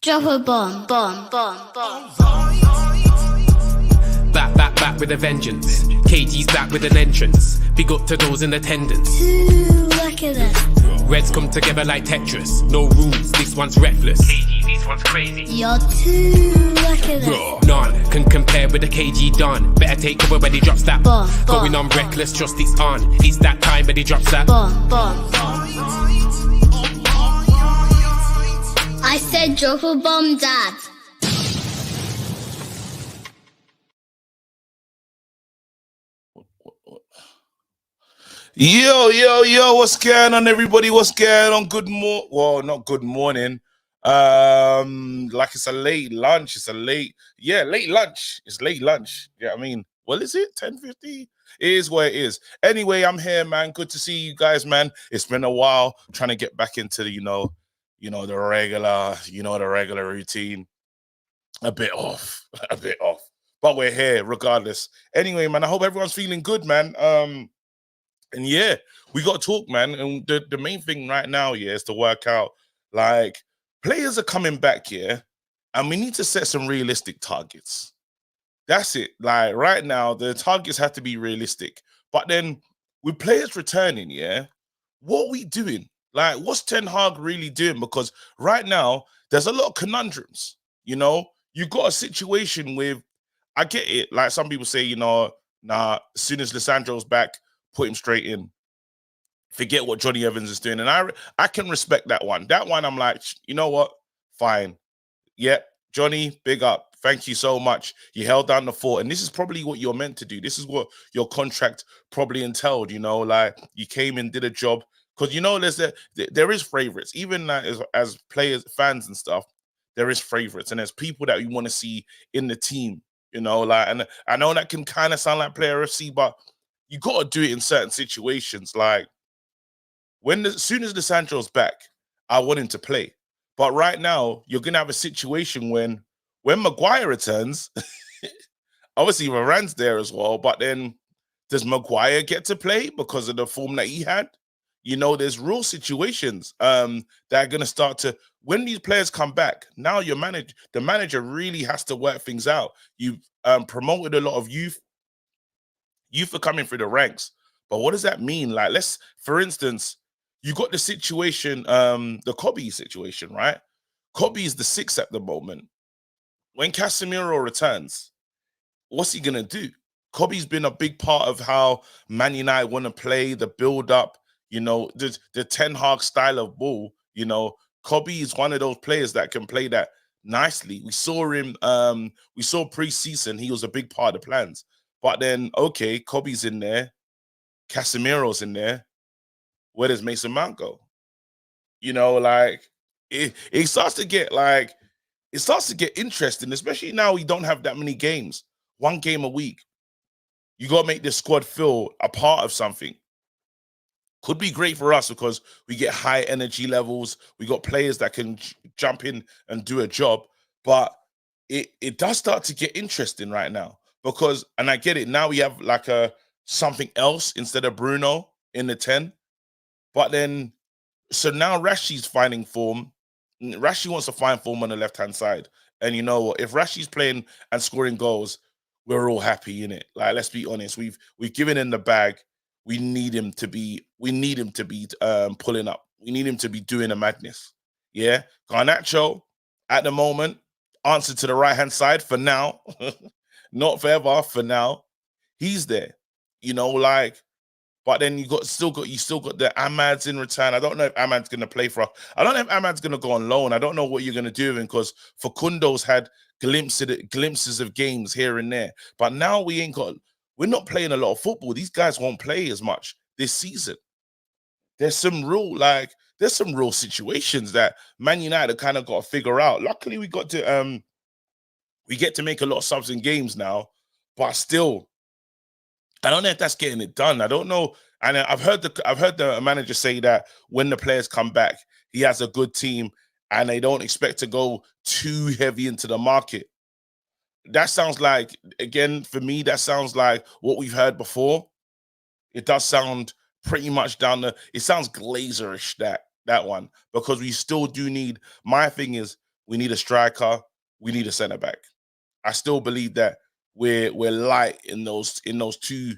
Drop a bomb, bomb, bomb, bomb. Back with a vengeance. KG's back with an entrance. Big up to those in attendance. Ooh, look at that. Reds come together like Tetris. No rules, this one's reckless. KG, this one's crazy. You're too look at that. None can compare with the KG Don. Better take cover when he drops that. Bomb, Going bomb, on reckless, trust it's on. It's that time when he drops that. Bomb, bomb, bomb. I said drop a bomb, Dad. Yo, what's going on, everybody? What's going on? Well, not good morning. Like it's a late lunch. Late lunch. It's late lunch. Yeah, I mean, what is it? 10:50? It is what it is. Anyway, I'm here, man. Good to see you guys, man. It's been a while trying to get back into the, the regular routine. A bit off. But we're here regardless. Anyway, man, I hope everyone's feeling good, man. And yeah, we got to talk, man. And the main thing right now, is to work out, like, players are coming back here, and we need to set some realistic targets. That's it. Like, right now, the targets have to be realistic. But then, with players returning, what are we doing? Like, what's Ten Hag really doing? Because right now, there's a lot of conundrums, You got a situation with, I get it, like some people say, nah, as soon as Lissandro's back, put him straight in. Forget what Johnny Evans is doing. And I can respect that one. That one, I'm like, you know what? Fine. Yep, Johnny, big up. Thank you so much. You held down the fort. And this is probably what you're meant to do. This is what your contract probably entailed, like you came in, did a job. Because, there is favorites. Even as players, fans and stuff, there is favorites. And there's people that you want to see in the team, and I know that can kind of sound like Player FC, but you got to do it in certain situations. Like, as soon as Lissandro's back, I want him to play. But right now, you're going to have a situation when Maguire returns, obviously Varane's there as well, but then does Maguire get to play because of the form that he had? There's real situations that are going to start to, when these players come back, now the manager really has to work things out. You've promoted a lot of youth are coming through the ranks. But what does that mean? Like, for instance, you got the situation, the Kobe situation, right? Kobe is the 6th at the moment. When Casemiro returns, what's he going to do? Kobe's been a big part of how Man United want to play, the build-up, the Ten Hag style of ball. Kobe is one of those players that can play that nicely. We saw him, we saw pre-season, he was a big part of the plans. But then, okay, Kobe's in there, Casemiro's in there. Where does Mason Mount go? It starts to get interesting, especially now we don't have that many games. 1 game a week. You got to make this squad feel a part of something. Could be great for us because we get high energy levels. We got players that can jump in and do a job. But it does start to get interesting right now. Because, and I get it, now we have like something else instead of Bruno in the 10. But then, so now Rashi's finding form. Rashi wants to find form on the left-hand side. And you know what? If Rashi's playing and scoring goals, we're all happy, innit? Like, let's be honest. We've given him the bag. We need him to be pulling up. We need him to be doing a madness. Yeah? Garnacho, at the moment, answer to the right-hand side for now. Not forever, for now. He's there, but then you still got the Ahmad's in return. I don't know if Ahmad's gonna play for us. I don't know if Ahmad's gonna go on loan. I don't know what you're gonna do with him because Facundo's had glimpses of games here and there. But now we're not playing a lot of football. These guys won't play as much this season. There's some real situations that Man United kind of got to figure out. Luckily, we get to make a lot of subs in games now, but still, I don't know if that's getting it done. I don't know. And I've heard the manager say that when the players come back, he has a good team and they don't expect to go too heavy into the market. That sounds like, again, for me, that sounds like what we've heard before. It does sound pretty much it sounds Glazerish, that one, because we still do need, my thing is, we need a striker, we need a centre back. I still believe that we're light in those two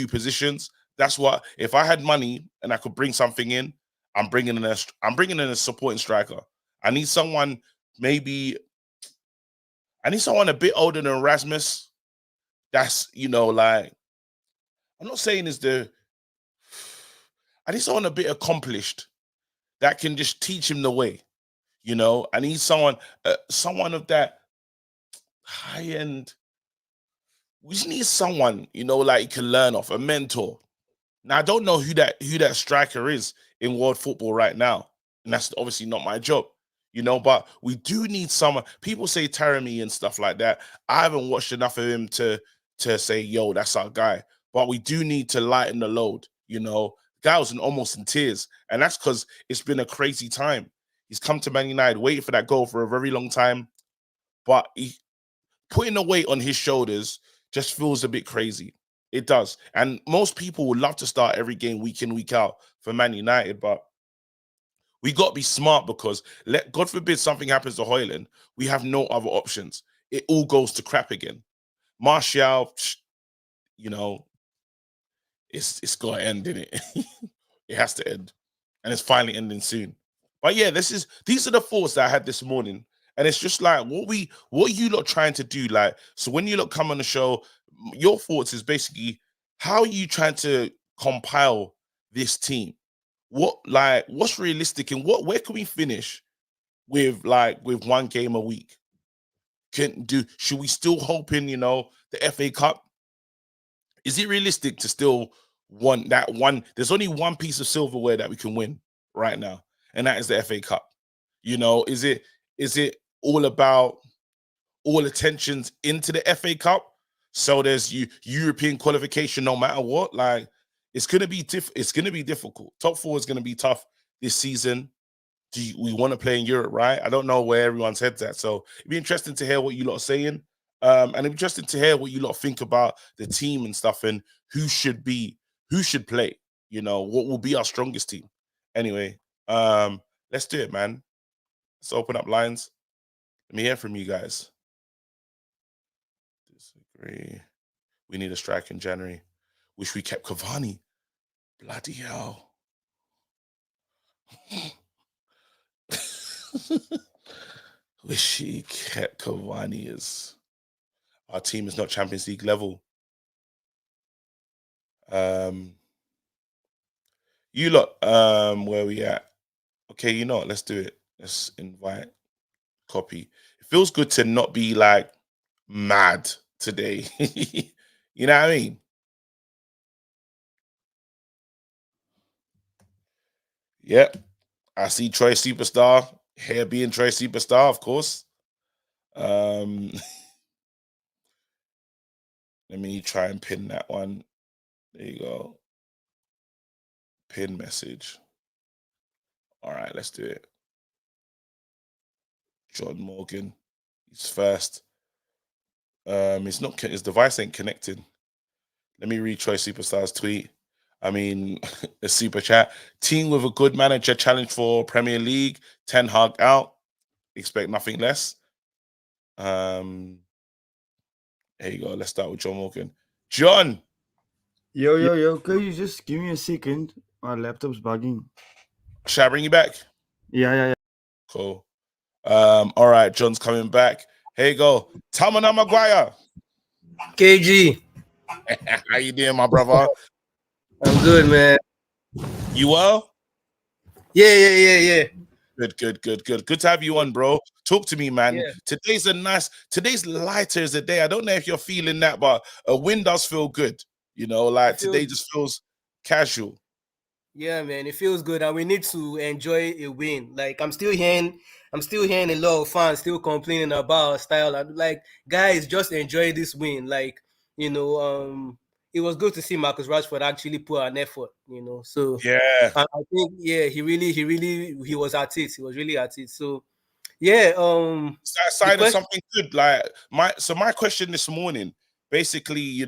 positions. That's what, if I had money and I could bring something in, I'm bringing in a supporting striker. I need someone a bit older than Rasmus. That's, like, I'm not saying I need someone a bit accomplished that can just teach him the way. I need someone of that high end. We just need someone, like you can learn off, a mentor. Now I don't know who that striker is in world football right now, and that's obviously not my job, But we do need someone. People say Taremi and stuff like that. I haven't watched enough of him to say, yo, that's our guy. But we do need to lighten the load. Guy was almost in tears, and that's because it's been a crazy time. He's come to Man United, waiting for that goal for a very long time, but putting the weight on his shoulders just feels a bit crazy. It does. And most people would love to start every game week in, week out for Man United, but we got to be smart because God forbid something happens to Højlund, we have no other options. It all goes to crap again. Martial, it's got to end, innit? It has to end. And it's finally ending soon. But yeah, these are the thoughts that I had this morning. And it's just like, what are you lot trying to do? Like, so when you lot come on the show, your thoughts is basically, how are you trying to compile this team? What's realistic, and where can we finish with one game a week? Should we still hope in, the FA Cup? Is it realistic to still want that one? There's only one piece of silverware that we can win right now, and that is the FA Cup. Is it all about all attentions into the FA Cup? So there's European qualification no matter what. Like, it's gonna be difficult. Top four is gonna be tough this season. We want to play in Europe, right? I don't know where everyone's head's at. So it'd be interesting to hear what you lot are saying. And it'd be interesting to hear what you lot think about the team and stuff, and who should play. What will be our strongest team. Anyway, let's do it, man. Let's open up lines. Let me hear from you guys. Disagree. We need a strike in January. Wish we kept Cavani. Bloody hell. Wish he kept Cavani. Our team is not Champions League level. You lot, where we at? Okay, let's do it. Let's invite, copy. It feels good to not be like mad today. You know what I mean? Yep. I see Troy Superstar. Here being Troy Superstar, of course. Let me try and pin that one. There you go. Pin message. All right, let's do it. John Morgan. He's first. His device ain't connected. Let me read Troy Superstar's tweet. I mean, a super chat. Team with a good manager challenge for Premier League. 10 Hag out. Expect nothing less. There you go. Let's start with John Morgan. John. Yo. Can you just give me a second? My laptop's bugging. Shall I bring you back? Yeah. Cool. All right, John's coming back. Here you go. Tamana Maguire. KG. How you doing, my brother? I'm good, man. You well? Yeah. Good. Good to have you on, bro. Talk to me, man. Yeah. Today's lighter as a day. I don't know if you're feeling that, but a win does feel good. Today just feels casual. Yeah, man. It feels good, and we need to enjoy a win. Like, I'm still hearing a lot of fans still complaining about our style. I'm like, guys, just enjoy this win. Like, it was good to see Marcus Rashford actually put an effort. So Yeah. I think he was at it. He was really at it. So yeah. It's that sign of something good. My question this morning, basically,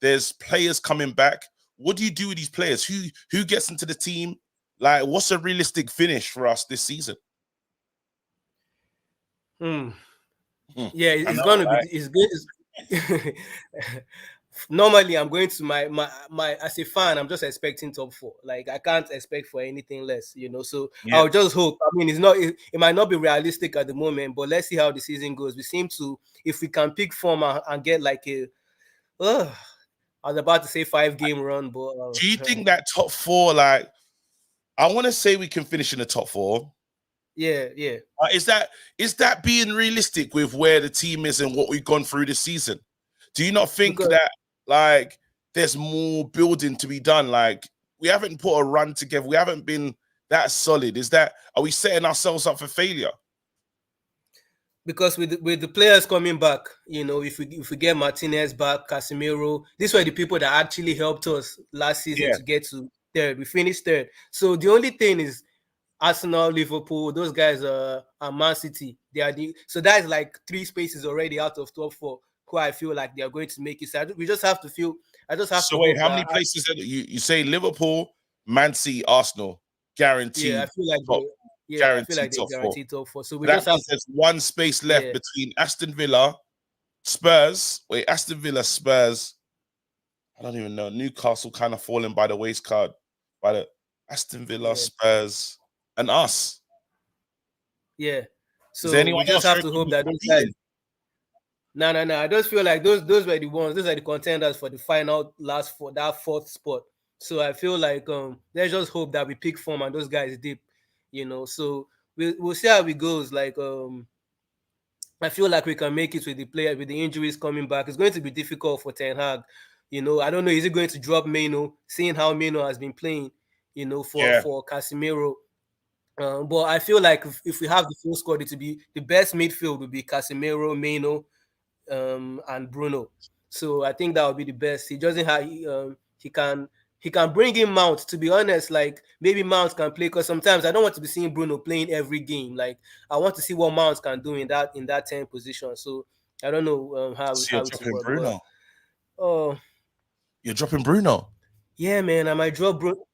there's players coming back. What do you do with these players? Who gets into the team? Like, what's a realistic finish for us this season? Mm. Hmm. Yeah, I it's know, gonna be. right? It's good. Normally, I'm going to my as a fan, I'm just expecting top four. Like I can't expect for anything less, you know. So Yeah. I'll just hope. I mean, it might not be realistic at the moment, but let's see how the season goes. We seem to, if we can pick form and get like a, I was about to say 5-game run, but Do you think that top four, like, I want to say we can finish in the top four? yeah, yeah. Is that being realistic with where the team is and what we've gone through this season? Do you not think Because that like there's more building to be done? Like we haven't put a run together. We haven't been that solid. Are we setting ourselves up for failure? because with the players coming back, you know, if we get Martinez back, Casemiro, these were the people that actually helped us last season Yeah. to get to third. We finished third. So the only thing is Arsenal, Liverpool, those guys are Man City. They are so that is like 3 spaces already out of top four who I feel like they are going to make it. So we just have to feel. I just have So to wait, hope how that many places you say Liverpool, Man City, Arsenal, yeah, I guaranteed feel like top, I feel like guaranteed they top four? guaranteed top four. So we So that just have means to there's one space left yeah. between Aston Villa, Spurs. Wait, Aston Villa, Spurs. I don't even know. Newcastle kind of falling by the waistcard, by the Aston Villa, Yeah. Spurs, and us. Yeah. Is there So anyone we just else you have to reckon hope we that can those beat guys. in? No, no, no. I just feel like those were the ones. Those are the contenders for the final last for that fourth spot. So I feel like let's just hope that we pick form and those guys deep, you know. So we'll see how it goes. Like I feel like we can make it with the player with the injuries coming back. It's going to be difficult for Ten Hag. You know, I don't know. Is he going to drop Meno? Seeing how Meno has been playing, you know, Yeah, for Casemiro. But I feel like if we have the full squad, it to be the best midfield would be Casemiro, Meno, and Bruno. So I think that would be the best. He doesn't have he can bring in Mount. To be honest, like maybe Mount can play because sometimes I don't want to be seeing Bruno playing every game. Like I want to see what Mount can do in that 10 position. So I don't know how so you're how it will dropping work, but Bruno. oh You're dropping Bruno. yeah, man, I might drop Bruno.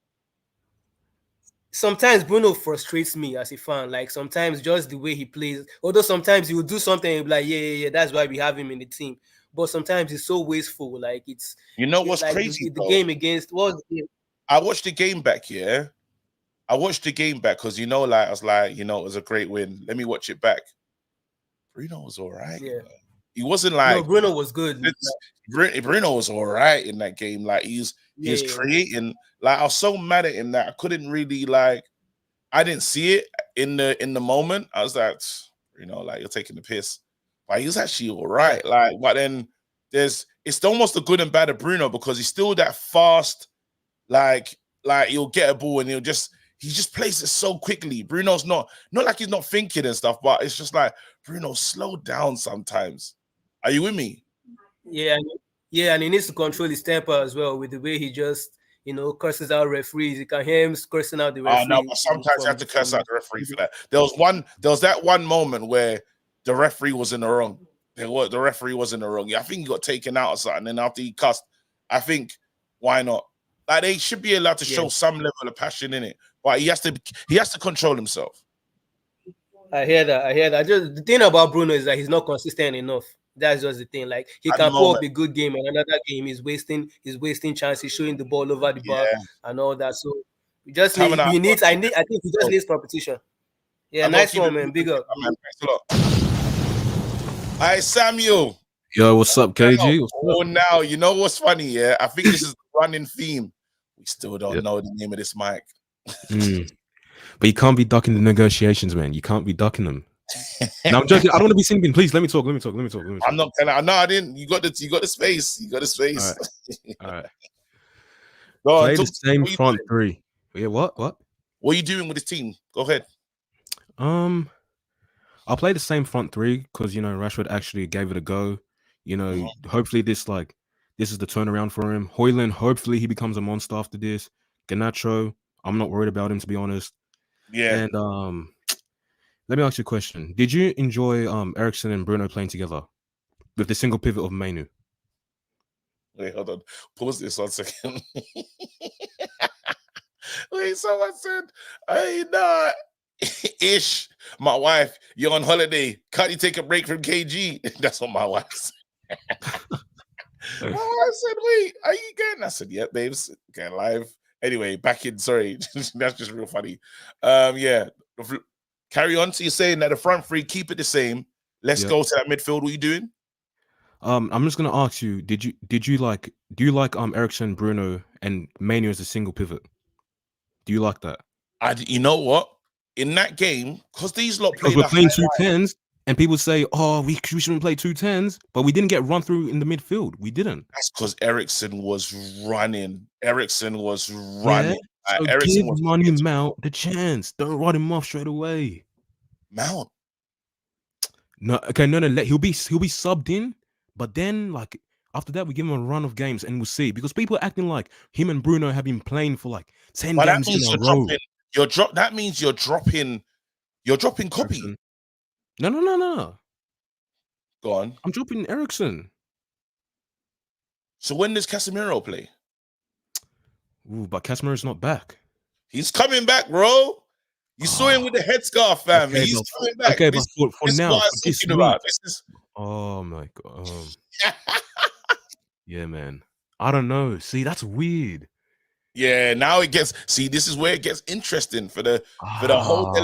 Sometimes Bruno frustrates me as a fan. Like sometimes just the way he plays. Although sometimes he will do something and be like, yeah. That's why we have him in the team. But sometimes it's so wasteful. Like You know it's what's like crazy the though? game against what was the game? I watched the game back. Yeah, I watched the game back because like I was like, it was a great win. Let me watch it back. Bruno was all right. Yeah. He wasn't No, like Bruno was good. Bruno was all right in that game. Like he's Yeah. creating. Like I was so mad at him that I couldn't really like. I didn't see it in the moment. I was like, like you're taking the piss. But he was actually all right. Like, but then it's almost the good and bad of Bruno because he's still that fast. Like he'll get a ball and he just plays it so quickly. Bruno's not like he's not thinking and stuff, but it's just like Bruno, slow down sometimes. Are you with me? Yeah. Yeah, and he needs to control his temper as well with the way he just curses out referees. You can hear him cursing out the Oh no, referee but sometimes you have from to curse from out the referee for that. There was that one moment where the referee was in the wrong. The referee was in the wrong. Yeah, I think he got taken out or something. And after he cussed, I think why not? Like they should be allowed to yeah. show some level of passion in it, but he has to control himself. I hear that. I hear that. Just the thing about Bruno is that he's not consistent enough. That's just the thing. Like he At the can pull up moment, a good game and another game he's wasting chances, showing the ball over the bar yeah. and all that. So we just Having need that, he needs I think he just bro. needs competition. Yeah, I gotta nice keep it one, man. Big moving, up. man. Thanks a lot. All right, Samuel. Yo, what's up, Now, KG? What's up? now you know what's funny, yeah? I think this is the running theme. We still don't Yeah. know the name of this mic. Mm. But you can't be ducking the negotiations, man. You can't be ducking them. No, I'm joking. I don't want to be singing. Please let me talk. Let me talk. Let me talk. Let me talk. I'm not gonna. No, I didn't. You got the space. You got the All space. right. All right. Go on. Play the Talk. same What you front doing? three. Yeah. What? What? What are you doing with this team? Go ahead. Um, I'll play the same front three because Rashford actually gave it a go. Mhm. Hopefully this is the turnaround for him. Hoyland, hopefully he becomes a monster after this. Garnacho, I'm not worried about him to be honest. Yeah. And let me ask you a question. Did you enjoy Ericsson and Bruno playing together with the single pivot of Mainu? Wait, hold on. Pause this 1 second. Wait, someone said, "Hey, nah." Ish, my wife, you're on holiday. Can't you take a break from KG? That's what my wife said. My wife said, wait, are you going? I said, yeah, babes, going live. Anyway, back in, sorry. That's just real funny. Yeah. Carry on. So you're saying that the front three, keep it the same. Let's Yeah. go to that midfield. What are you doing? I'm just gonna ask you, do you like Ericsson, Bruno, and Manu as a single pivot? Do you like that? You know what? In that game, because these lot Because played we're a playing high two line. tens, and people say, "Oh, we shouldn't play 2 10s," but we didn't get run through in the midfield. We didn't. That's because Ericsson was running. Ericsson was Yeah. running. So Ericsson give was Money Mount the chance. Don't run him off straight away. Mount. No, okay, no. He'll be subbed in, but then like after that, we give him a run of games, and we'll see. Because people are acting like him and Bruno have been playing for like 10 But that games in means a you're row. dropping. That means you're dropping copy. Ericsson. No. Go on. I'm dropping Ericsson. So when does Casemiro play? Ooh, but Casemiro's not back. He's coming back, bro. You saw him with the headscarf, fam. Okay, He's coming back. Okay, this, but for this is now, what I for was this thinking week. about. This is Oh my god. Yeah, man. I don't know. See, that's weird. yeah. Now it gets. See, this is where it gets interesting for the whole.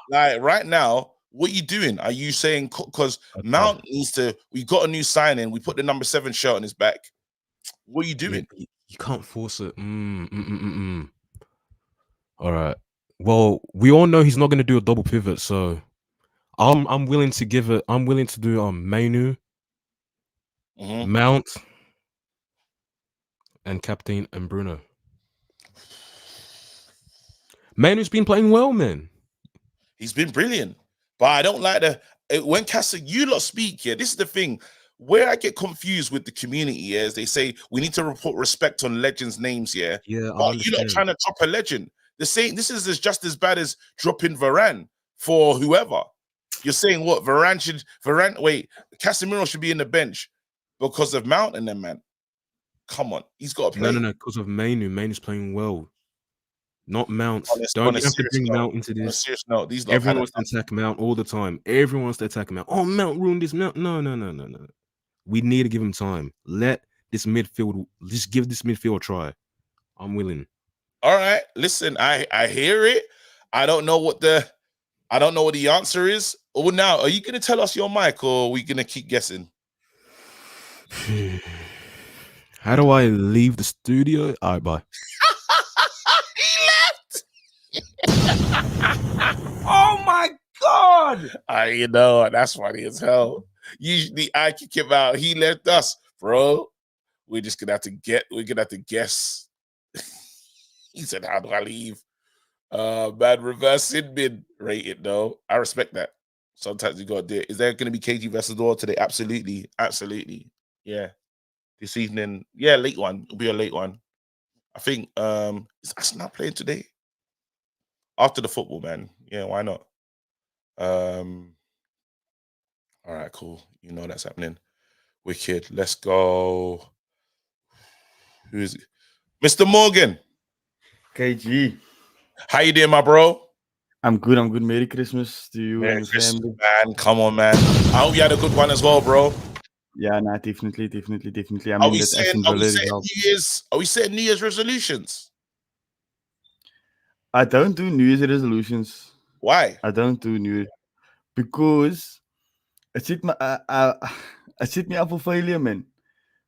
Like right now, what you doing? Are you saying because Okay. Mount needs to? We got a new signing. We put the number 7 shirt on his back. What are you doing? Yeah, you can't force it. All right. Well, we all know he's not going to do a double pivot, so I'm willing to give it. I'm willing to do Manu, Mount, and Captain and Bruno. Manu's been playing well, man. He's been brilliant, but I don't like when you lot speak here. This is the thing where I get confused with the community is they say we need to report respect on legends' names. Yeah, Yeah, but you're not trying to drop a legend. This is just as bad as dropping Varane for whoever. You're saying what Varane? Casemiro should be in the bench because of Mount and them, man. Come on, he's got to play. No, because of Manu. Manu's playing well. Not Mount. On Don't a you have to bring serious Mount into On a this? serious note, these lot Everyone had wants to attack Mount all the time. Everyone wants to attack Mount. Oh, Mount ruined this. Mount. No. We need to give him time. Let this midfield. Just give this midfield a try. I'm willing. All right, listen, I hear it. I don't know what the answer is. Oh, now are you gonna tell us your mic, or are we gonna keep guessing? How do I leave the studio? All right, bye. He left. Oh my god! You know that's funny as hell. Usually I kick him out. He left us, bro. We're just gonna have to guess. He said, "How do I leave?" Man, reverse sin bin rated though. I respect that. Sometimes you gotta do it. Is there gonna be KG versus Dor today? Absolutely. Yeah. This evening, yeah, late one. It'll be a late one. I think is Arsenal playing today? After the football, man. Yeah, why not? All right, cool. You know that's happening. Wicked. Let's go. Who is it? Mr. Morgan. KG. How you doing, my bro? I'm good. Merry Christmas to you Merry and the Christmas, family. man. Come on, man. I hope you had a good one as well, bro. Yeah, nah, definitely. I Are mean, we that saying Aston Villa result. Are we setting New Year's resolutions? I don't do New Year's resolutions. Why? I don't do New Year because it set me it set me up for failure, man.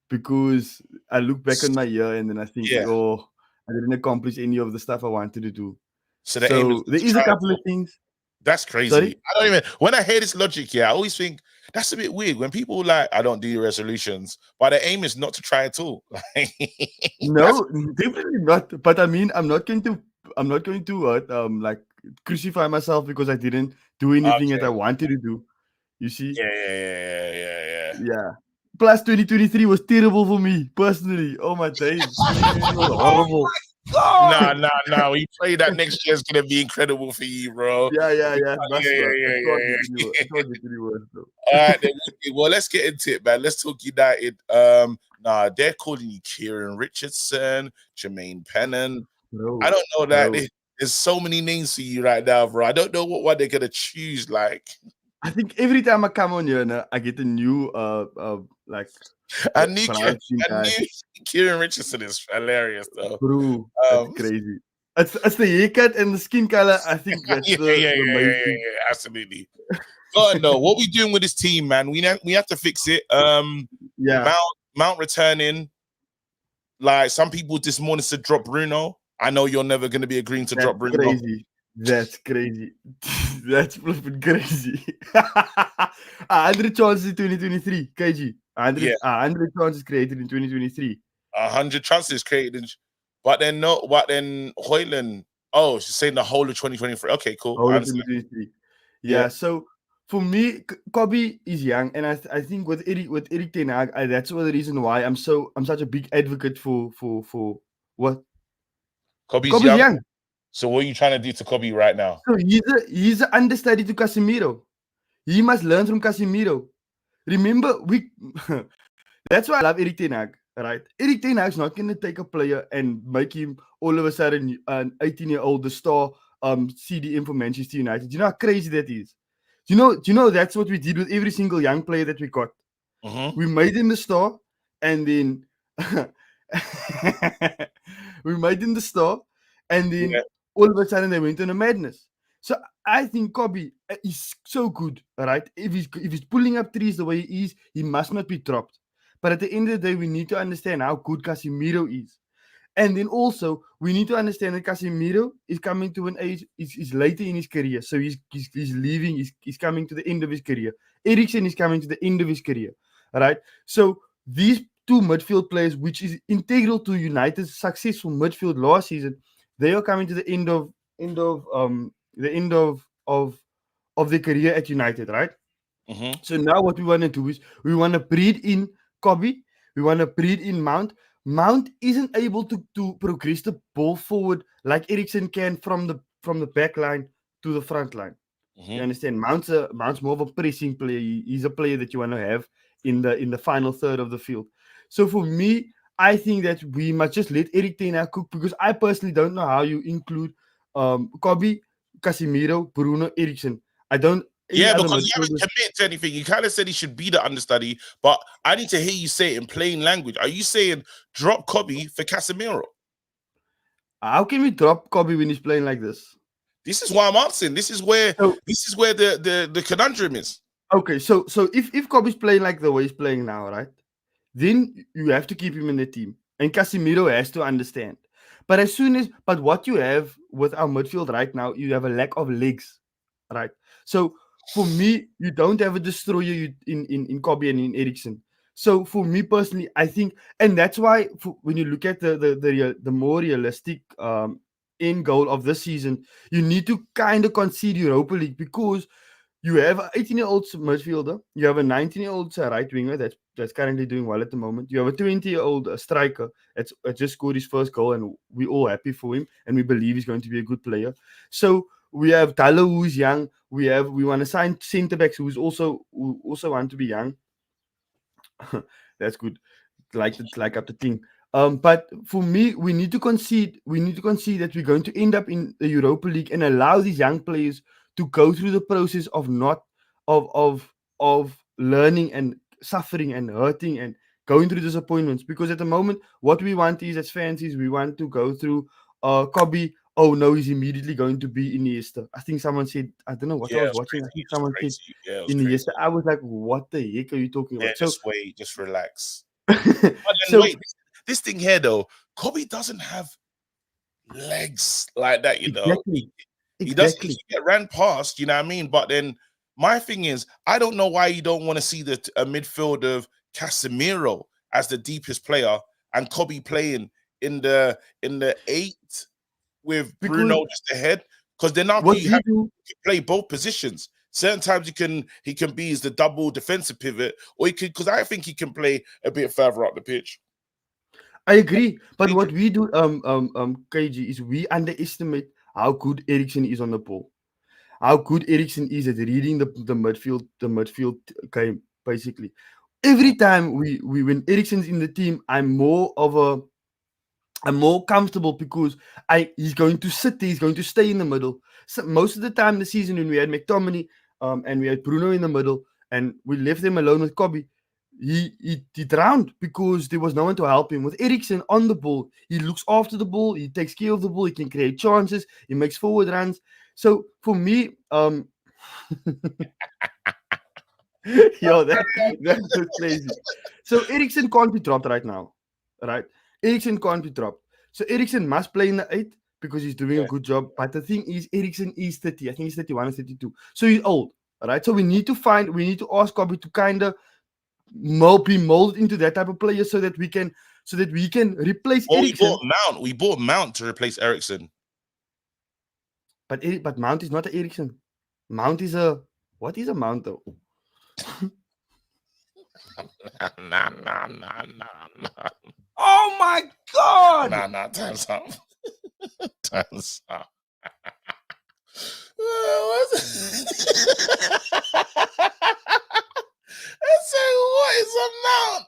Because I look back on my year and then I think, Yeah. oh, I didn't accomplish any of the stuff I wanted to do. So the aim is there is a couple of things. That's crazy. Sorry? I don't even when I hear this logic here, I always think that's a bit weird when people like I don't do resolutions, but the aim is not to try at all. No, definitely not. But I mean, I'm not going to like crucify myself because I didn't do anything that I wanted to do. You see? Yeah. Plus 2023 was terrible for me personally. Oh my days. 2023 was horrible. Nah. When you play that next year, it's gonna be incredible for you, bro. Yeah. Yeah. It can't get any worse, though. All right, then, well, let's get into it, man. Let's talk United. They're calling you Kieran Richardson, Jermaine Pennant. No, I don't know that. there's so many names for you right now, bro. I don't know what one they're gonna choose. Like, I think every time I come on here, I get a new like I knew, pronouncing I guy. knew Kieran Richardson is hilarious though. Bro, that's crazy. It's the haircut and the skin color. I think that's the main thing. Absolutely. God no, what we doing with this team, man? We have to fix it. Yeah, Mount returning. Like some people this morning said, drop Bruno. I know you're never going to be agreeing to drop Bruno. crazy. That's crazy. That's flipping crazy. 100 chances in 2023, KG. 100 chances created in 2023. 100 chances created, but then Hoyland. Oh, she's saying the whole of 2023. Okay, cool. Whole of 2023. Yeah. So for me, Kobe is young, and I think with Eric Ten Hag, that's the reason why I'm such a big advocate for what Kobe's young. So what are you trying to do to Kobe right now? So he's an understudy to Casemiro. He must learn from Casemiro. Remember, that's why I love Eric Ten Hag, right? Eric Ten Hag's not going to take a player and make him all of a sudden an 18-year-old the star CDM for Manchester United. You know how crazy that is? Do you know that's what we did with every single young player that we got? We made him the star, and then we made him the star, and then all of a sudden they went on a madness. So I think Kobe is so good, right? If he's pulling up trees the way he is, he must not be dropped. But at the end of the day, we need to understand how good Casemiro is. And then also, we need to understand that Casemiro is coming to an age, is later in his career. So he's leaving, he's coming to the end of his career. Eriksen is coming to the end of his career, right? So these two midfield players, which is integral to United's successful midfield last season, they are coming to the end of their career at United, right? So now what we want to do is we want to breed in Kobe, we want to breed in Mount. Mount isn't able to progress the ball forward like Eriksen can from the back line to the front line. You understand? Mount's more of a pressing player. He's a player that you want to have in the final third of the field. So for me, I think that we must just let Eric Ten Hag cook, because I personally don't know how you include Kobe, Casemiro, Bruno, Eriksen. I don't. Yeah, because you haven't committed to anything. You kind of said he should be the understudy, but I need to hear you say it in plain language. Are you saying drop Kobe for Casemiro? How can we drop Kobe when he's playing like this? This is why I'm asking. This is where the conundrum is. Okay, so if Kobe's playing like the way he's playing now, right? Then you have to keep him in the team, and Casemiro has to understand. But what you have with our midfield right now, you have a lack of legs, right? So for me, you don't have a destroyer in Kobe and in Eriksen. So for me personally, I think, and that's why when you look at the more realistic end goal of this season, you need to kind of concede Europa League, because you have an 18-year-old midfielder, you have a 19-year-old right winger that's currently doing well at the moment. You have a 20-year-old striker that's just scored his first goal, and we're all happy for him, and we believe he's going to be a good player. So we have Dallo, who's young. We want to sign centre backs who also want to be young. That's good. Like up the thing. But for me, we need to concede that we're going to end up in the Europa League and allow these young players to go through the process of learning and suffering and hurting and going through disappointments. Because at the moment, what we want is, as fans, is we want to go through Kobe. Oh no, he's immediately going to be Iniesta. I think someone said, I don't know what I was watching. I think someone said Iniesta. I was like, what the heck are you talking about? Just wait, just relax. So wait, this thing here though, Kobe doesn't have legs like that, you know. He doesn't get ran past, you know what I mean? But then my thing is, I don't know why you don't want to see a midfield of Casemiro as the deepest player and Kobe playing in the 8 with Bruno just ahead, because then now you have to play both positions. Certain times he can be as the double defensive pivot, or he could, because I think he can play a bit further up the pitch. I agree, but what we do, KG, is we underestimate how good Eriksen is on the ball. How good Eriksen is at reading the midfield game, basically. Every time when Eriksen's in the team, I'm more of I'm more comfortable because he's going to sit there, he's going to stay in the middle. So most of the time this season when we had McTominay and we had Bruno in the middle and we left him alone with Kobe, he drowned because there was no one to help him. With Eriksen on the ball, he looks after the ball, he takes care of the ball, he can create chances, he makes forward runs. So for me, yo, that's just crazy. So Eriksen can't be dropped right now, right? Eriksen can't be dropped. So Eriksen must play in the 8 because he's doing a good job. But the thing is, Eriksen is 30. I think he's 31 or 32. So he's old, right? So we need to ask Kobe to kind of be molded into that type of player so that we can replace Eriksen. We bought Mount to replace Eriksen. But Mount is not an Eriksen. Mount is what is a Mount though? Nah. Oh my god! Nah, time's up. Time's up. I said, what is a Mount?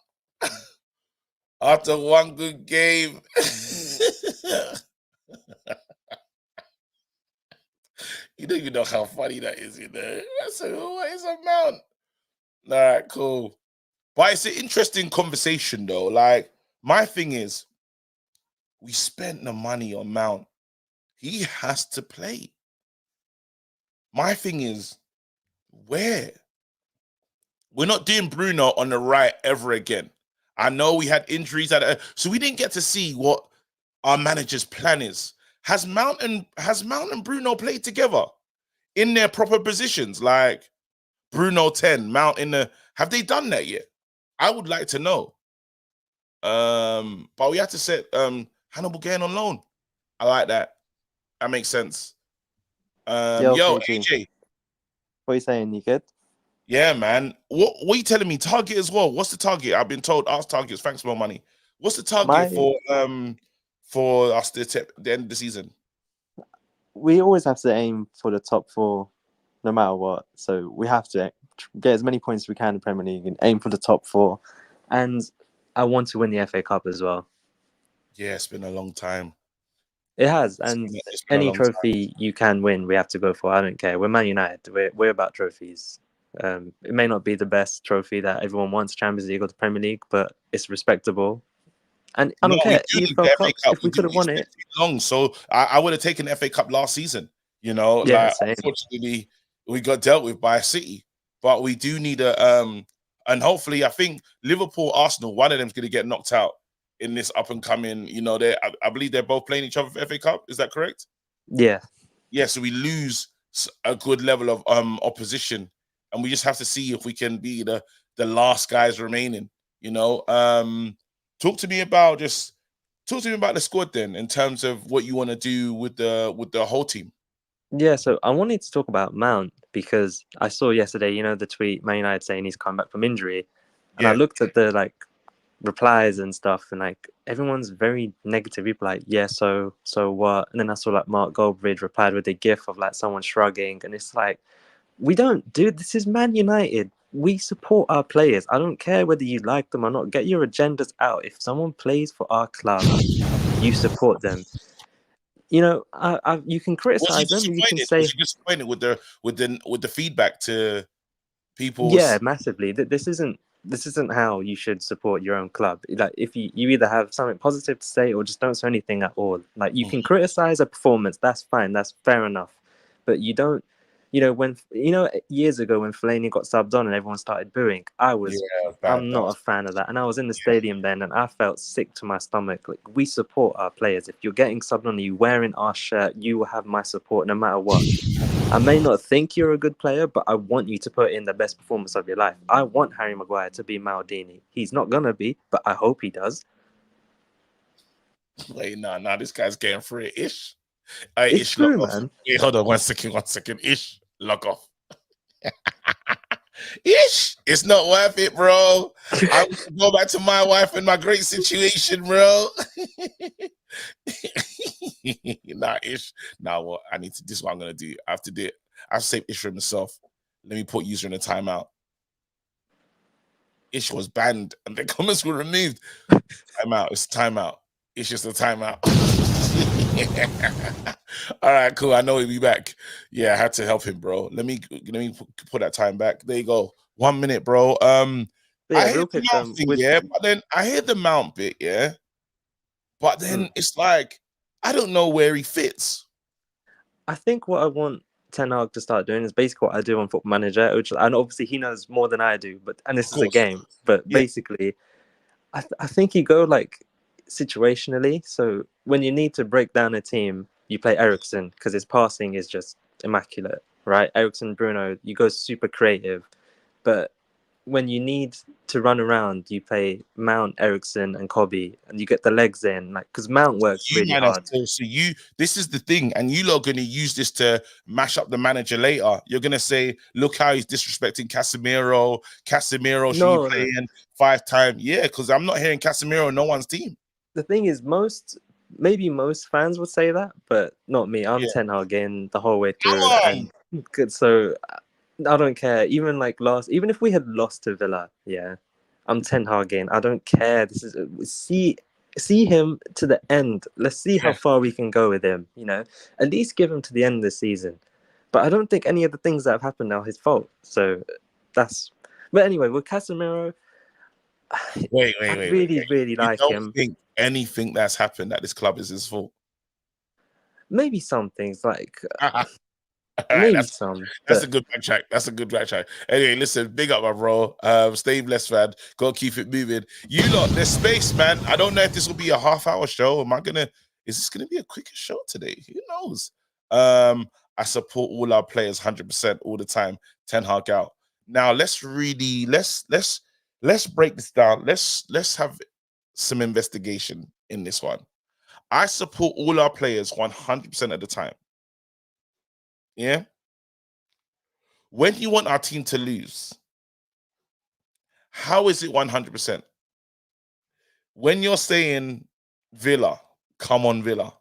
After one good game. You don't even know how funny that is, you know. I said, what is a Mount? All right, cool. But it's an interesting conversation, though. Like, my thing is, we spent the money on Mount. He has to play. My thing is, where? We're not doing Bruno on the right ever again. I know we had injuries, so we didn't get to see what our manager's plan is. Has Mount and Bruno played together in their proper positions? Like Bruno 10, Mount in the... Have they done that yet? I would like to know. But we have to set Hannibal getting on loan. I like that. That makes sense. Yo, AJ. What are you saying? You good? Yeah, man. What are you telling me? Target as well. What's the target? I've been told ask targets. Thanks, more money. What's the target for us the end of the season? We always have to aim for the top 4, no matter what. So we have to get as many points as we can in the Premier League and aim for the top 4. And I want to win the FA Cup as well. Yeah, it's been a long time. It has, and any trophy you can win, we have to go for. I don't care. We're Man United. We're about trophies. It may not be the best trophy that everyone wants, Champions League or the Premier League, but it's respectable. And I don't care. EFL Cups, if we could have won it. Long, so I would have taken the FA Cup last season. You know, unfortunately, we got dealt with by City, but we do need and hopefully, I think Liverpool, Arsenal, one of them's going to get knocked out in this up and coming. You know, I believe they're both playing each other for FA Cup. Is that correct? Yeah. Yeah. So we lose a good level of opposition, and we just have to see if we can be the last guys remaining. You know, talk to me about the squad then, in terms of what you want to do with the whole team. Yeah, so I wanted to talk about Mount because I saw yesterday, the tweet, Man United saying he's come back from injury, and I looked at the replies and stuff, and everyone's very negative. People so what? And then I saw Mark Goldbridge replied with a gif of someone shrugging, and it's we don't do this. Is Man United. We support our players. I don't care whether you like them or not. Get your agendas out. If someone plays for our club, you support them. You can criticize them. You can say disappointed with the feedback to people. Yeah, massively. This isn't how you should support your own club. If you either have something positive to say or just don't say anything at all. You can criticize a performance. That's fine. That's fair enough. But you don't. When years ago when Fellaini got subbed on and everyone started booing, I'm not a fan of that. And I was in the stadium then, and I felt sick to my stomach. We support our players. If you're getting subbed on and you're wearing our shirt, you will have my support no matter what. I may not think you're a good player, but I want you to put in the best performance of your life. I want Harry Maguire to be Maldini. He's not gonna be, but I hope he does. Wait, nah, this guy's getting free ish. It's true, man. Wait, hold on, one second. Ish, log off. Ish, it's not worth it, bro. I want to go back to my wife and my great situation, bro. Nah, Ish. Nah, what? This is what I'm gonna do. I have to do it. I have to save Ish for myself. Let me put user in a timeout. Ish was banned and the comments were removed. Timeout. It's timeout. It's just a timeout. All right, cool. I know he'll be back. Yeah, I had to help him, bro. Let me put that time back. There you go. 1 minute, bro. But yeah, I hear real the quick, Mount thing, yeah, but then I hear the Mount bit, yeah. But then it's like I don't know where he fits. I think what I want Ten Hag to start doing is basically what I do on Football Manager, which, and obviously he knows more than I do, and this is a game. But basically, I think you go like situationally. So when you need to break down a team, you play Eriksen because his passing is just immaculate, right? Eriksen, Bruno, you go super creative. But when you need to run around, you play Mount, Eriksen, and Kobe, and you get the legs in, like because Mount works really hard. This is the thing, and you lot are going to use this to mash up the manager later. You're going to say, "Look how he's disrespecting Casemiro. Casemiro should be playing 5 times." Yeah, because I'm not hearing Casemiro on no one's team. The thing is, maybe most fans would say that, but not me. I'm Ten Hag in the whole way through, and so I don't care. Even if we had lost to Villa, yeah, I'm Ten Hag in. I don't care. This is see him to the end. Let's see how far we can go with him. You know, at least give him to the end of the season. But I don't think any of the things that have happened are his fault. So that's. But anyway, with Casemiro, wait. Really like him. You don't think anything that's happened at this club is his fault? Maybe some things like. Maybe that's a good backtrack. That's a good backtrack. Anyway, listen, big up, my bro. Stay blessed, man. Gotta keep it moving. You lot, there's space, man. I don't know if this will be a half-hour show. Is this gonna be a quicker show today? Who knows? I support all our players 100% all the time. Ten Hag out. Now let's break this down. Let's have some investigation in this one. I support all our players 100% of the time. Yeah. When you want our team to lose, how is it 100%? When you're saying Villa, come on Villa,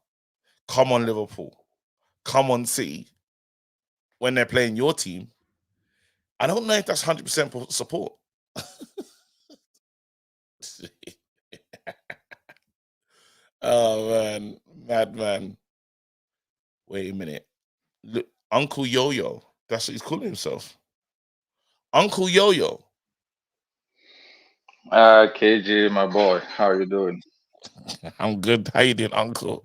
come on Liverpool, come on City, when they're playing your team, I don't know if that's 100% support. Oh man, madman. Wait a minute. Look, Uncle Yo-Yo. That's what he's calling himself. Uncle Yo-Yo. KG, my boy, how are you doing? I'm good. How you doing, Uncle?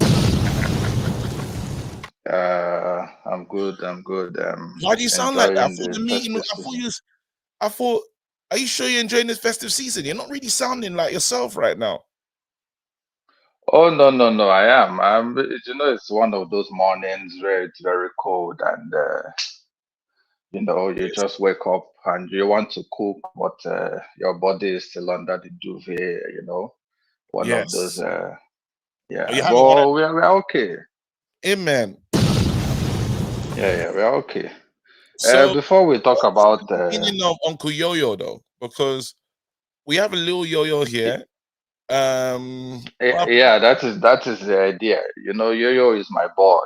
I'm good. Why do you sound like that? I thought the meeting. I thought. Are you sure you're enjoying this festive season? You're not really sounding like yourself right now. Oh no, I am. It's one of those mornings where it's very cold and you just wake up and you want to cook, but your body is still under the duvet. One of those. Yeah, but we're okay. Amen. Yeah, we're okay. So before we talk about the meaning of Uncle Yo-Yo though, because we have a little Yo-Yo here. Yeah, that is the idea. Yo-Yo is my boy.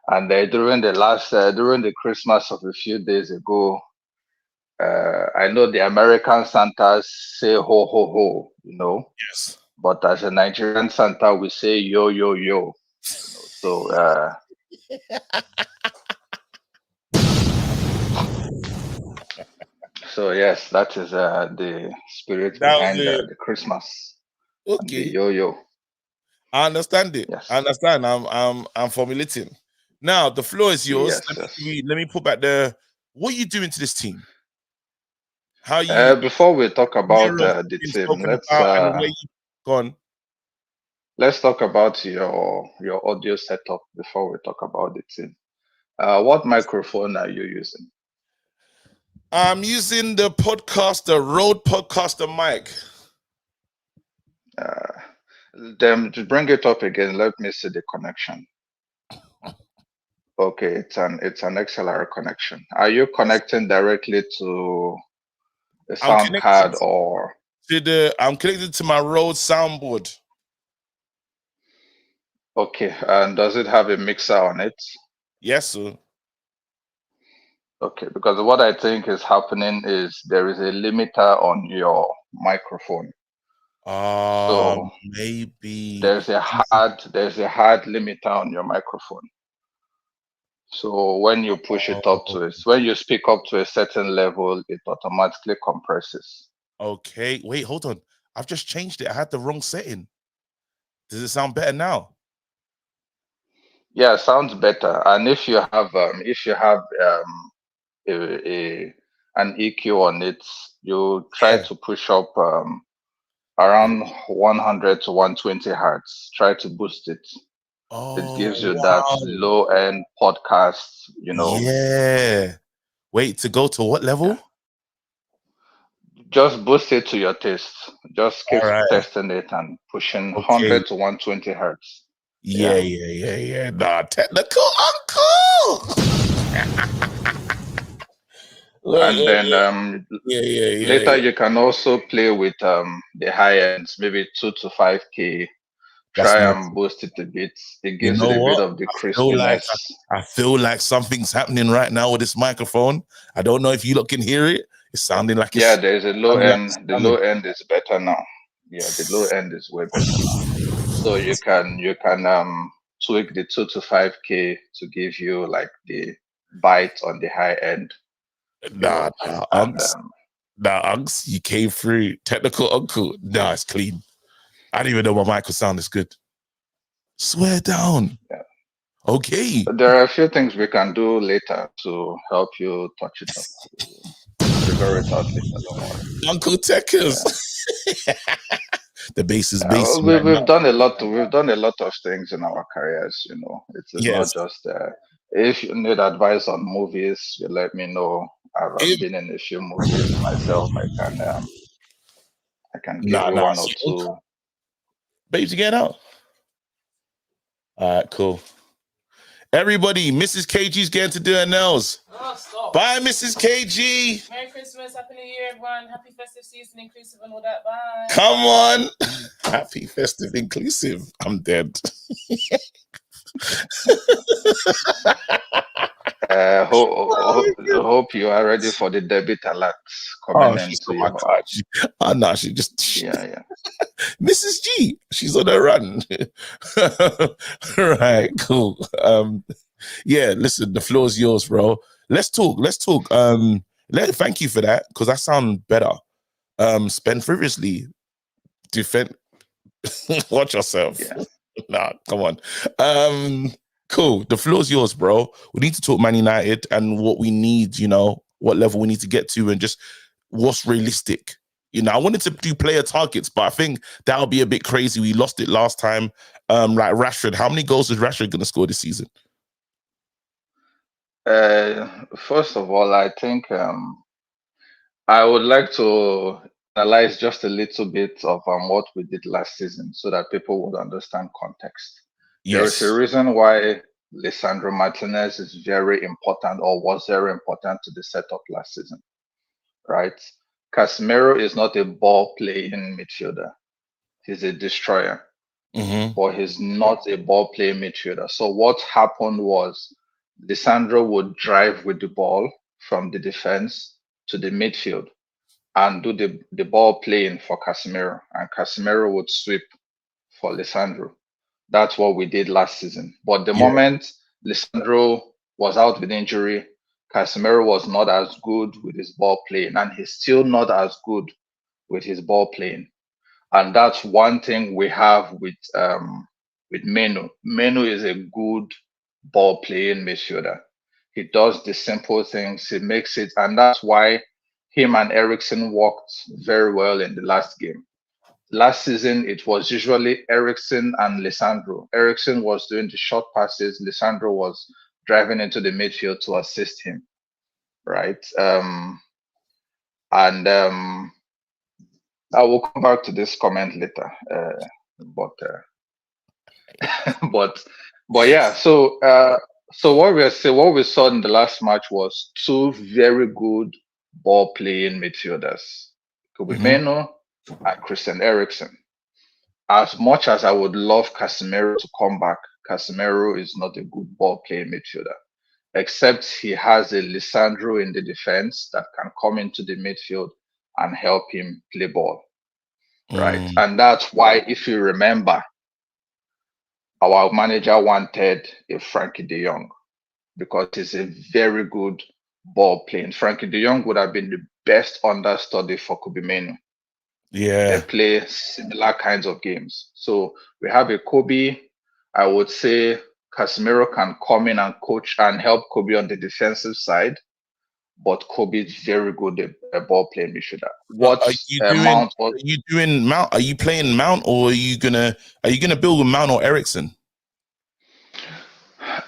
And during the Christmas of a few days ago, I know the American Santas say ho ho ho, Yes. But as a Nigerian Santa, we say yo yo yo. So so yes, that is the spirit behind the Christmas. Okay. The yo yo. I understand it. Yes. I understand. I'm formulating. Now the floor is yours. Let me put back what are you doing to this team? How you before we talk about the team, go on. Let's talk about your audio setup before we talk about the team. What microphone are you using? I'm using the Rode Podcaster mic. Then to bring it up again, let me see the connection. Okay, it's an XLR connection. Are you connecting directly to the sound card or I'm connected to my Rode soundboard. Okay, and does it have a mixer on it? Yes, sir. Okay, because what I think is happening is there is a limiter on your microphone. So maybe there's a hard limiter on your microphone. So when you push it up to it, when you speak up to a certain level, it automatically compresses. Okay, wait, hold on. I've just changed it. I had the wrong setting. Does it sound better now? Yeah, sounds better. And if you have an EQ on it, you try to push up around 100 to 120 hertz. Try to boost it. It gives you that low end podcast, Yeah. Wait, to go to what level? Just boost it to your taste. Just keep All right. testing it and pushing 100 to 120 hertz. Yeah. Nah, technical uncle. And then later you can also play with the high ends, maybe 2 to 5K. Try and boost it a bit. It gives it a bit of the crispiness. I feel like something's happening right now with this microphone. I don't know if you lot can hear it. It's sounding like it's there's a low end. The low end is better now. Yeah, the low end is way better. So you can tweak the 2 to 5K to give you like the bite on the high end. Nah, Unks, you came through. Technical uncle. Nah, it's clean. I didn't even know my mic would sound as good. Swear down. Yeah. Okay. But there are a few things we can do later to help you touch it up. Figure it out later, don't worry. Uncle Techers. Yeah. The bass is bass. We've done a lot. We've done a lot of things in our careers. It's not just. If you need advice on movies, you let me know. I've been in a few movies myself. I can give you one or two. Babes, you get out. All right, cool. Everybody, Mrs. KG's getting to do her nails. Oh, stop. Bye, Mrs. KG. Merry Christmas, Happy New Year, everyone. Happy festive season, inclusive and all that. Bye. Come on. Happy festive inclusive. I'm dead. Hope you are ready for the debit alerts coming into your watch. Oh no, she just yeah. Mrs. G, she's on a run. Right, cool. Yeah, listen, the floor is yours, bro. Let's talk. Thank you for that, because I sound better. Spend frivolously. Defend. Watch yourself. Yeah. Nah, come on. Cool. The floor's yours, bro. We need to talk Man United and what we need, what level we need to get to and just what's realistic. I wanted to do player targets, but I think that'll be a bit crazy. We lost it last time. Like Rashford, how many goals is Rashford going to score this season? First of all, I think I would like to analyze just a little bit of what we did last season so that people would understand context. Yes. There is a reason why Lisandro Martinez is very important or was very important to the setup last season, right? Casemiro is not a ball-playing midfielder. He's a destroyer, but he's not a ball-playing midfielder. So what happened was Lisandro would drive with the ball from the defense to the midfield and do the ball playing for Casemiro, and Casemiro would sweep for Lisandro. That's what we did last season. But the moment Lisandro was out with injury, Casemiro was not as good with his ball playing, and he's still not as good with his ball playing. And that's one thing we have with Menu. Menu is a good ball playing midfielder. He does the simple things, he makes it, and that's why him and Eriksen worked very well in the last game. Last season, it was usually Eriksen and Lisandro. Eriksen was doing the short passes. Lisandro was driving into the midfield to assist him, right? And I will come back to this comment later. But yeah. So what we saw in the last match was two very good ball playing midfielders, Kobe Meno and Christian Eriksen. As much as I would love Casemiro to come back, Casemiro is not a good ball playing midfielder, except he has a Lisandro in the defense that can come into the midfield and help him play ball. right? And that's why, if you remember, our manager wanted a Frankie de Jong because he's a very good ball playing. Frankie de Jong would have been the best understudy for Kobe Menu. They play similar kinds of games. So we have a Kobe. I would say Casemiro can come in and coach and help Kobe on the defensive side, but Kobe is very good at ball playing midfielder. What Are you doing Mount? Are you playing Mount, or are you gonna build with Mount or Ericsson?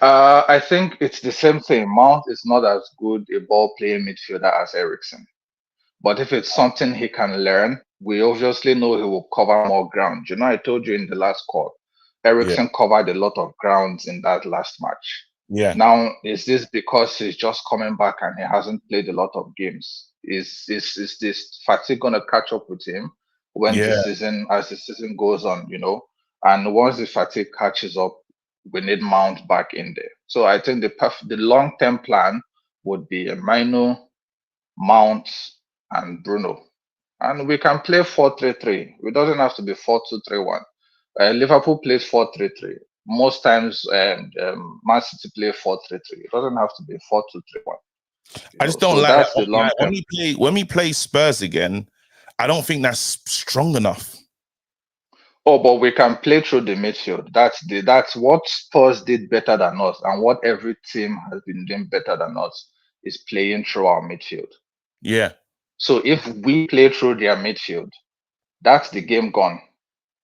I think it's the same thing. Mount is not as good a ball playing midfielder as Ericsson. But if it's something he can learn, we obviously know he will cover more ground. You know, I told you in the last call, Ericsson covered a lot of grounds in that last match. Yeah. Now, is this because he's just coming back and he hasn't played a lot of games? Is this fatigue going to catch up with him when the season, as the season goes on, you know? And once the fatigue catches up, we need Mount back in there. So I think the long-term plan would be a Mino, Mount, and Bruno. And we can play 4-3-3. It doesn't have to be 4-2-3-1. Liverpool plays 4-3-3. Most times, Man City play 4-3-3. It doesn't have to be 4-2-3-1. I just don't like that. Like, when we play Spurs again, I don't think that's strong enough. Oh, but we can play through the midfield. That's what Spurs did better than us, and what every team has been doing better than us is playing through our midfield. Yeah. So if we play through their midfield, that's the game gone.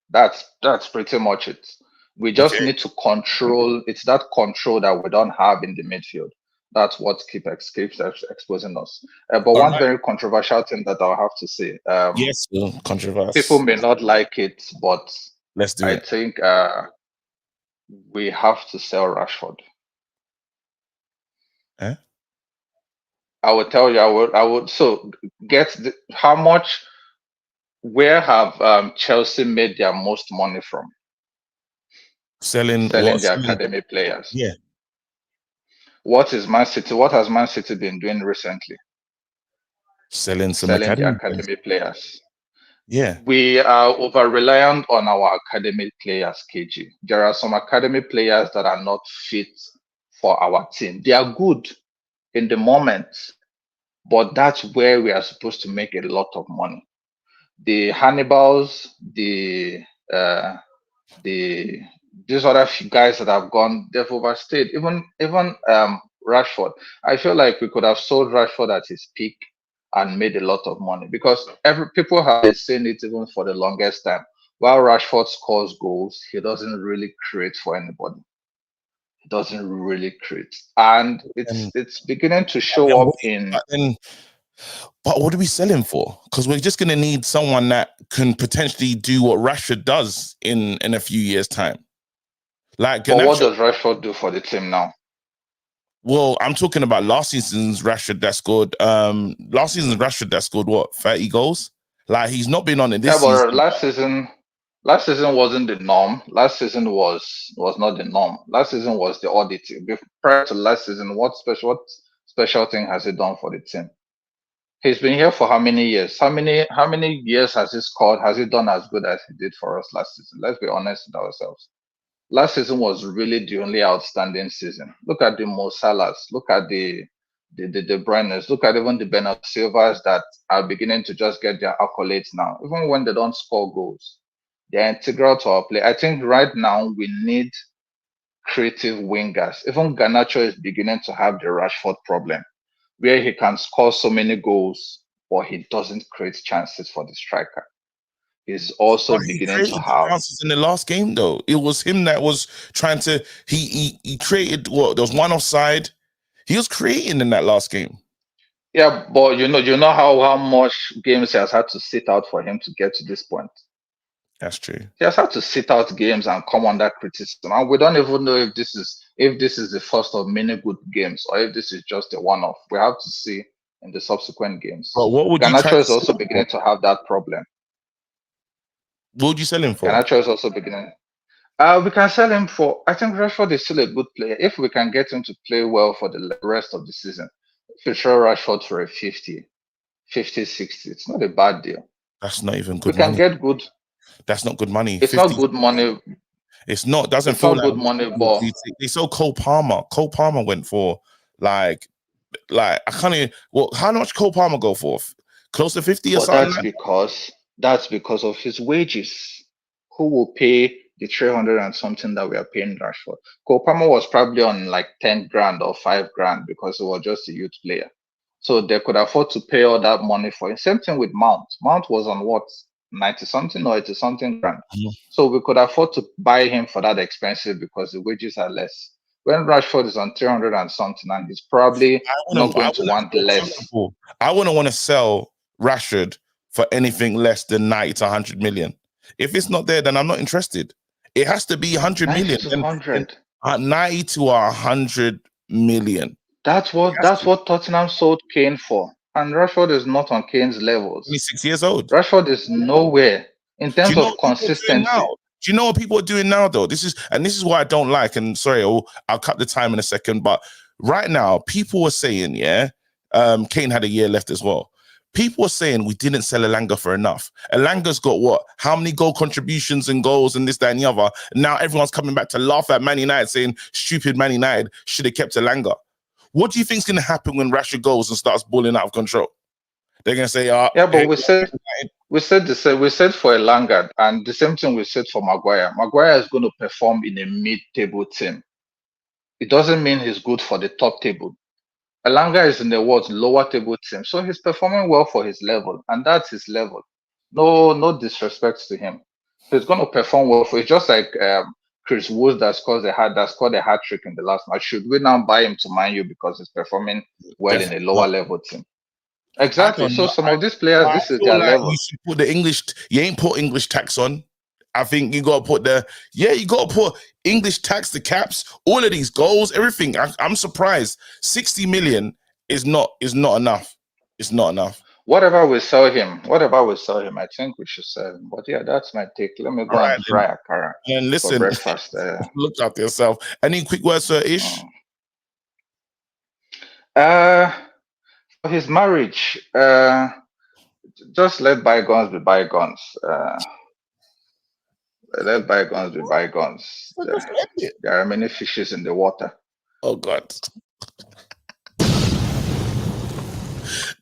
That's pretty much it. We just need to control. It's that control that we don't have in the midfield. That's what keeps exposing us. But one very controversial thing that I'll have to say. Yes, controversial. People may not like it, but let's do it. I think we have to sell Rashford. Eh? I would tell you. I would. So how much? Where have Chelsea made their most money from? Selling their academy players. Yeah. What is Man City? What has Man City been doing recently? Selling their academy players. Yeah. We are over reliant on our academy players, KG. There are some academy players that are not fit for our team. They are good in the moment, but that's where we are supposed to make a lot of money. The Hannibals, these other guys that have gone, they've overstayed. Even Rashford. I feel like we could have sold Rashford at his peak and made a lot of money, because people have been saying it even for the longest time. While Rashford scores goals, he doesn't really create for anybody. He doesn't really create, and it's beginning to show up in. But what are we selling for? Because we're just going to need someone that can potentially do what Rashford does in a few years' time. Like, but what does Rashford do for the team now? Well, I'm talking about last season's Rashford that scored. Last season's Rashford that scored what, 30 goals? Like, he's not been on it this season. But last season wasn't the norm. Last season was not the norm. Last season was the oddity. Prior to last season, what special thing has he done for the team? He's been here for how many years? How many years has he scored? Has he done as good as he did for us last season? Let's be honest with ourselves. Last season was really the only outstanding season. Look at the Mo Salahs. Look at the Bruynes. Look at even the Bernardo Silvas that are beginning to just get their accolades now. Even when they don't score goals, they're integral to our play. I think right now we need creative wingers. Even Garnacho is beginning to have the Rashford problem, where he can score so many goals, but he doesn't create chances for the striker. He's also beginning to have chances in the last game, though. It was him that was trying to. He created what? There was one offside. He was creating in that last game. Yeah, but you know how much games he has had to sit out for him to get to this point. That's true. He has had to sit out games and come under criticism, and we don't even know if this is the first of many good games or if this is just a one-off. We have to see in the subsequent games. But what would Garnacho is also beginning to have that problem. What would you sell him for? Garnacho is also beginning. We can sell him for. I think Rashford is still a good player if we can get him to play well for the rest of the season. If you throw Rashford for a 50, 60, it's not a bad deal. That's not even We good can money. get good. That's not good money. It's 50, not good money. it's not. Doesn't It's feel not like good money, but they sold Cole Palmer. Cole Palmer went for like I can't even. Well, how much Cole Palmer go for? Close to 50 or something. that's because of his wages. Who will pay the 300 and something that we are paying Rashford? Cole Palmer was probably on like 10 grand or 5 grand because he was just a youth player. So they could afford to pay all that money for him. Same thing with Mount. Mount was on what, 90 something or 80 something grand. So we could afford to buy him for that expensive because the wages are less. When Rashford is on 300 and something, and he's probably not going to want less. I wouldn't want to sell Rashford for anything less than 90 to 100 million. If it's not there, then I'm not interested. It has to be 100 million. 90 to 100. 90 to 100 million. That's what Tottenham sold Kane for. And Rashford is not on Kane's levels. 26 years old. Rashford is nowhere in terms of consistency. Do you know what people are doing now, though? This is what I don't like. And sorry, I'll cut the time in a second. But right now, people are saying, Kane had a year left as well. People are saying we didn't sell Elanga for enough. Elanga's got what? How many goal contributions and goals and this, that, and the other? Now everyone's coming back to laugh at Man United, saying stupid Man United should have kept Elanga. What do you think's going to happen when Rashford goes and starts balling out of control? They're going to say, but we said for Elanga, and the same thing we said for Maguire. Maguire is going to perform in a mid-table team. It doesn't mean he's good for the top table. Elanga is in the lower table team, so he's performing well for his level, and that's his level. No disrespect to him. He's going to perform well for. It's just like Chris Wood that scored a hat trick in the last match. Should we now buy him to Man U because he's performing well in a lower level team? Exactly. So some of these players, this is their level. You should put the English. You ain't put English tax on. I think you got to put you got to put English tax, the caps, all of these goals, everything. I'm surprised. 60 million is not enough. It's not enough. Whatever we sell him, I think we should sell him. But yeah, that's my take. Let me go and fry a carrot listen, for breakfast. Look after yourself. Any quick words for Ish? For his marriage, just let bygones be bygones. Let bygones be bygones. There are many fishes in the water. Oh God.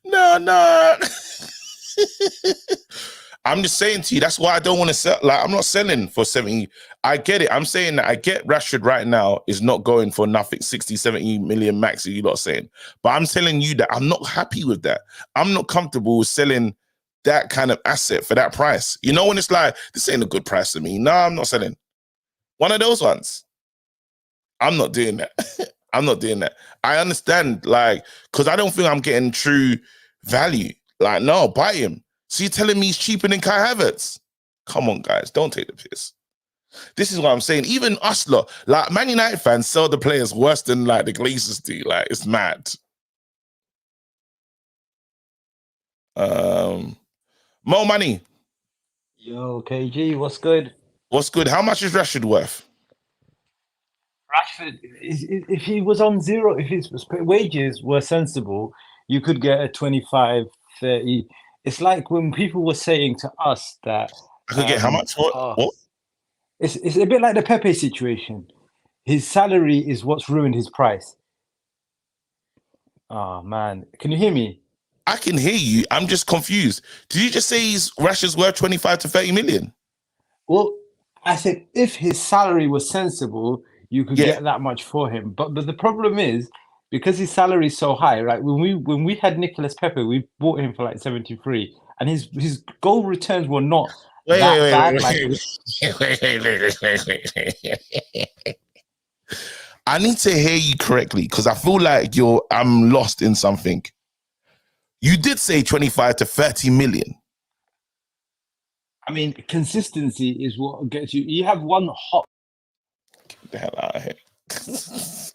No. I'm just saying to you, that's why I don't want to sell. Like, I'm not selling for 70. I get it. I'm saying that I get Rashford right now is not going for nothing, 60, 70 million max, you lot saying. But I'm telling you that I'm not happy with that. I'm not comfortable with selling that kind of asset for that price. You know, when it's like, this ain't a good price to me. No, I'm not selling. One of those ones. I'm not doing that. I'm not doing that. I understand, like, because I don't think I'm getting true value. Like, no, buy him. So you're telling me he's cheaper than Kai Havertz? Come on, guys, don't take the piss. This is what I'm saying. Even us lot, like Man United fans sell the players worse than like the Glazers do. Like, it's mad. Mo Money. Yo, KG, what's good? What's good? How much is Rashford worth? Rashford, if he was on zero, if his wages were sensible, you could get a 25, 30. It's like when people were saying to us that I could get how much? What? It's a bit like the Pepe situation. His salary is what's ruined his price. Oh man, can you hear me? I can hear you. I'm just confused. Did you just say Rashford's worth 25 to 30 million? Well, I said if his salary was sensible, you could get that much for him. But the problem is, because his salary is so high, right? When we had Nicolas Pepe, we bought him for like 73, and his goal returns were not bad. I need to hear you correctly because I feel like I'm lost in something. You did say 25 to 30 million. I mean, consistency is what gets you. You have one hot. Get the hell out of here.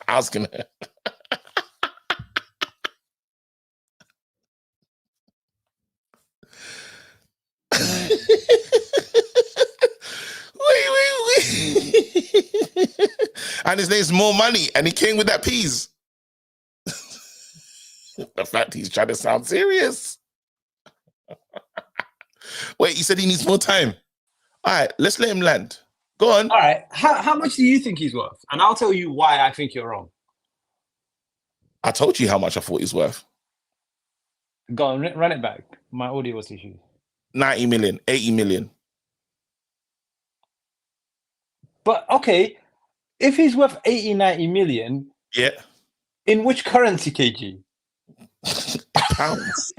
I was gonna. wait. And his name's More Money, and he came with that peas. The fact he's trying to sound serious. Wait, you said he needs more time. All right, let's let him land. Go on. All right. How much do you think he's worth? And I'll tell you why I think you're wrong. I told you how much I thought he's worth. Go on, run it back. My audio was issues. 90 million, 80 million. But okay, if he's worth 80, 90 million, yeah. In which currency, KG? Pounds.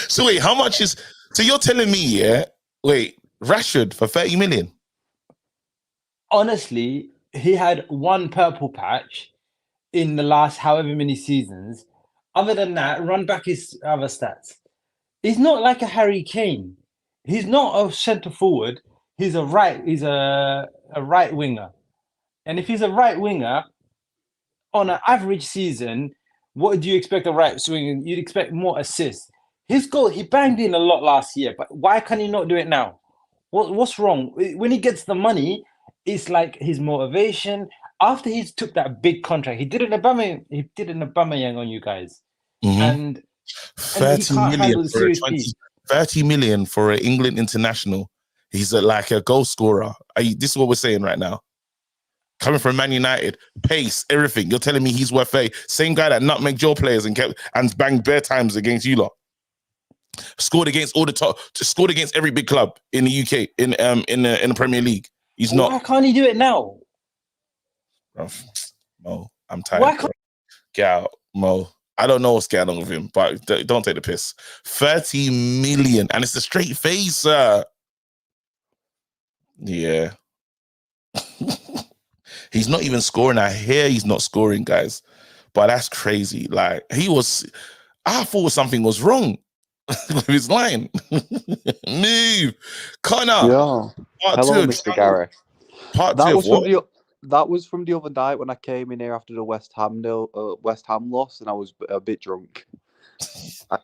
So wait, how much is? So you're telling me, yeah? Wait, Rashford for 30 million? Honestly, he had one purple patch in the last however many seasons. Other than that, run back his other stats. He's not like a Harry Kane. He's not a centre forward. He's a right winger. And if he's a right winger, on an average season, what do you expect a right winger? You'd expect more assists. His goal, he banged in a lot last year, but why can he not do it now? What's wrong? When he gets the money, it's like his motivation. After he took that big contract, he did an Aubameyang on you guys. Mm-hmm. And 30 million for 30 million for an England international. He's like a goal scorer. This is what we're saying right now. Coming from Man United, pace, everything. You're telling me he's worth a same guy that nutmegged your players and banged bare times against you lot. Scored against all the top. Scored against every big club in the UK in the Premier League. He's not. Why can't he do it now? Mo, I'm tired. Get out, Mo. I don't know what's going on with him, but don't take the piss. 30 million, and it's a straight face, sir. Yeah. He's not even scoring. I hear he's not scoring, guys. But that's crazy. Like, I thought something was wrong with his line. Move. Connor. Yeah. Hello, Mr. Gareth. That was from the other night when I came in here after the West Ham loss, and I was a bit drunk.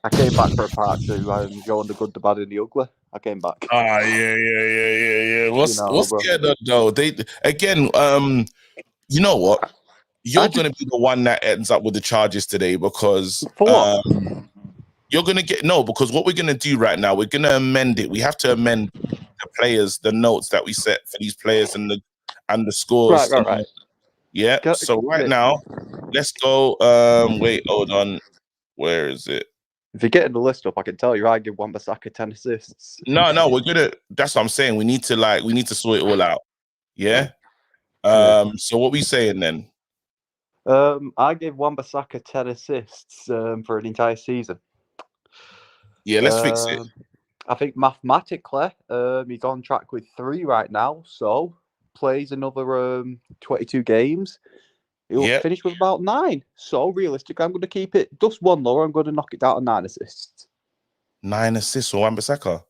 I came back for a part two. I'm enjoying the good, the bad, and the ugly. I came back. Yeah. What's going on though? You know what? You're going to be the one that ends up with the charges today because for what? You're going to because what we're going to do right now, we're going to amend it. We have to amend the players, the notes that we set for these players and the scores. Right. Yeah. So now, let's go. Wait, hold on. Where is it? If you're getting the list up, I can tell you I give Wan-Bissaka 10 assists. No, we're gonna. That's what I'm saying. We need to sort it all out. Yeah. So what we saying then? I gave Wan-Bissaka 10 assists for an entire season. Yeah, let's fix it. I think mathematically, he's on track with 3 right now. So plays another 22 games. He'll finish with about 9. So realistically, I'm going to keep it just one lower. I'm going to knock it down to 9 assists. 9 assists for Wan-Bissaka?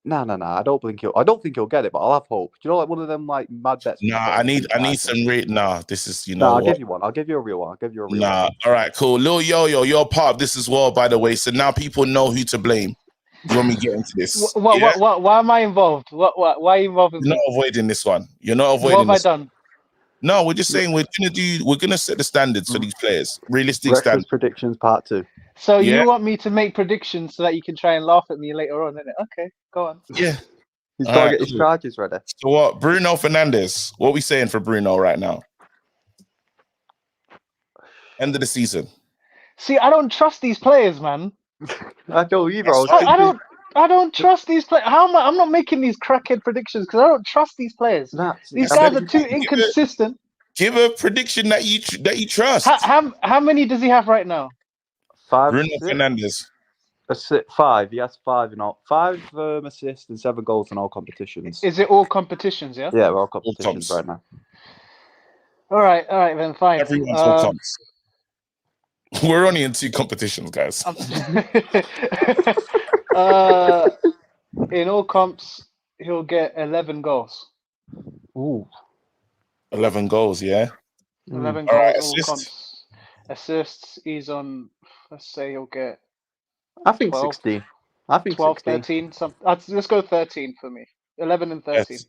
No. I don't think he'll get it, but I'll have hope. Do you know, like one of them like mad bets? I need some real. This is I'll give you one. I'll give you a real one. All right, cool. Lil Yo-Yo, you're part of this as well, by the way. So now people know who to blame. You want me to get into this? Why am I involved? Why are you involved? You're not avoiding this one. You're not avoiding. What have I done? No, we're just saying we're gonna set the standards for these players. Realistic standards. Predictions part 2. So you want me to make predictions so that you can try and laugh at me later on, innit? Okay, go on. Yeah. He's got to get his charges ready. So what? Bruno Fernandes. What are we saying for Bruno right now? End of the season. See, I don't trust these players, man. I don't either. I don't trust these players. How am I? I'm not making these crackhead predictions because I don't trust these players. These guys are too inconsistent. Give a prediction that you trust. How many does he have right now? 5. Bruno Fernandes. 5. He has 5 in all. 5 assists and 7 goals in all competitions. Is it all competitions? Yeah. Yeah, we're all competitions right now. All right, then fine. Everyone's all comps. We're only in 2 competitions, guys. In all comps, he'll get 11 goals. Ooh. 11 goals, yeah. 11 All goals. right, all comps. Assists, he's on. Let's say he'll get. I think 12, 16. I think 12, 16. 13. Let's go 13 for me. 11 and 13.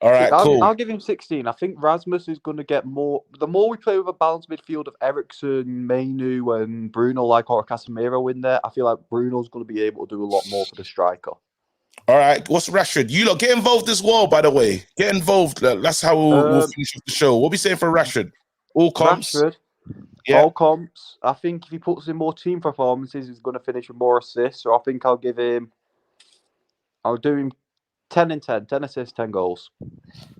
All right, cool. I'll give him 16. I think Rasmus is going to get more. The more we play with a balanced midfield of Eriksen, Mainu, and Bruno, or Casemiro in there, I feel like Bruno's going to be able to do a lot more for the striker. All right, what's Rashford? You lot get involved as well, by the way. Get involved. That's how we'll finish off the show. What are we saying for Rashford? All comps? Rashford, all comps. I think if he puts in more team performances, he's going to finish with more assists. So I think I'll do him 10 and 10. 10 assists, 10 goals.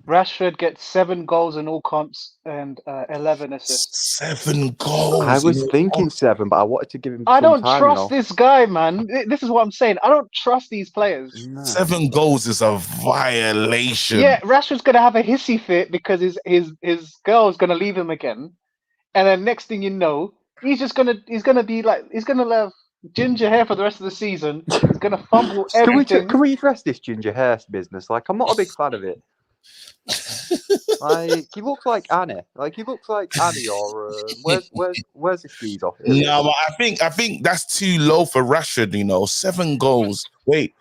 Rashford gets 7 goals in all comps and 11 assists. 7 goals. I was thinking 7, but I wanted to give him. I don't trust this guy, man. This is what I'm saying. I don't trust these players. No. 7 goals is a violation. Yeah, Rashford's gonna have a hissy fit because his girl's gonna leave him again, and then next thing you know, he's gonna have ginger hair for the rest of the season. He's gonna fumble everything. Can we address this ginger hair business? I'm not a big fan of it. He looks like Annie. He looks like Annie, or where's the skis off? No, but I think that's too low for Rashford. 7 goals. Wait,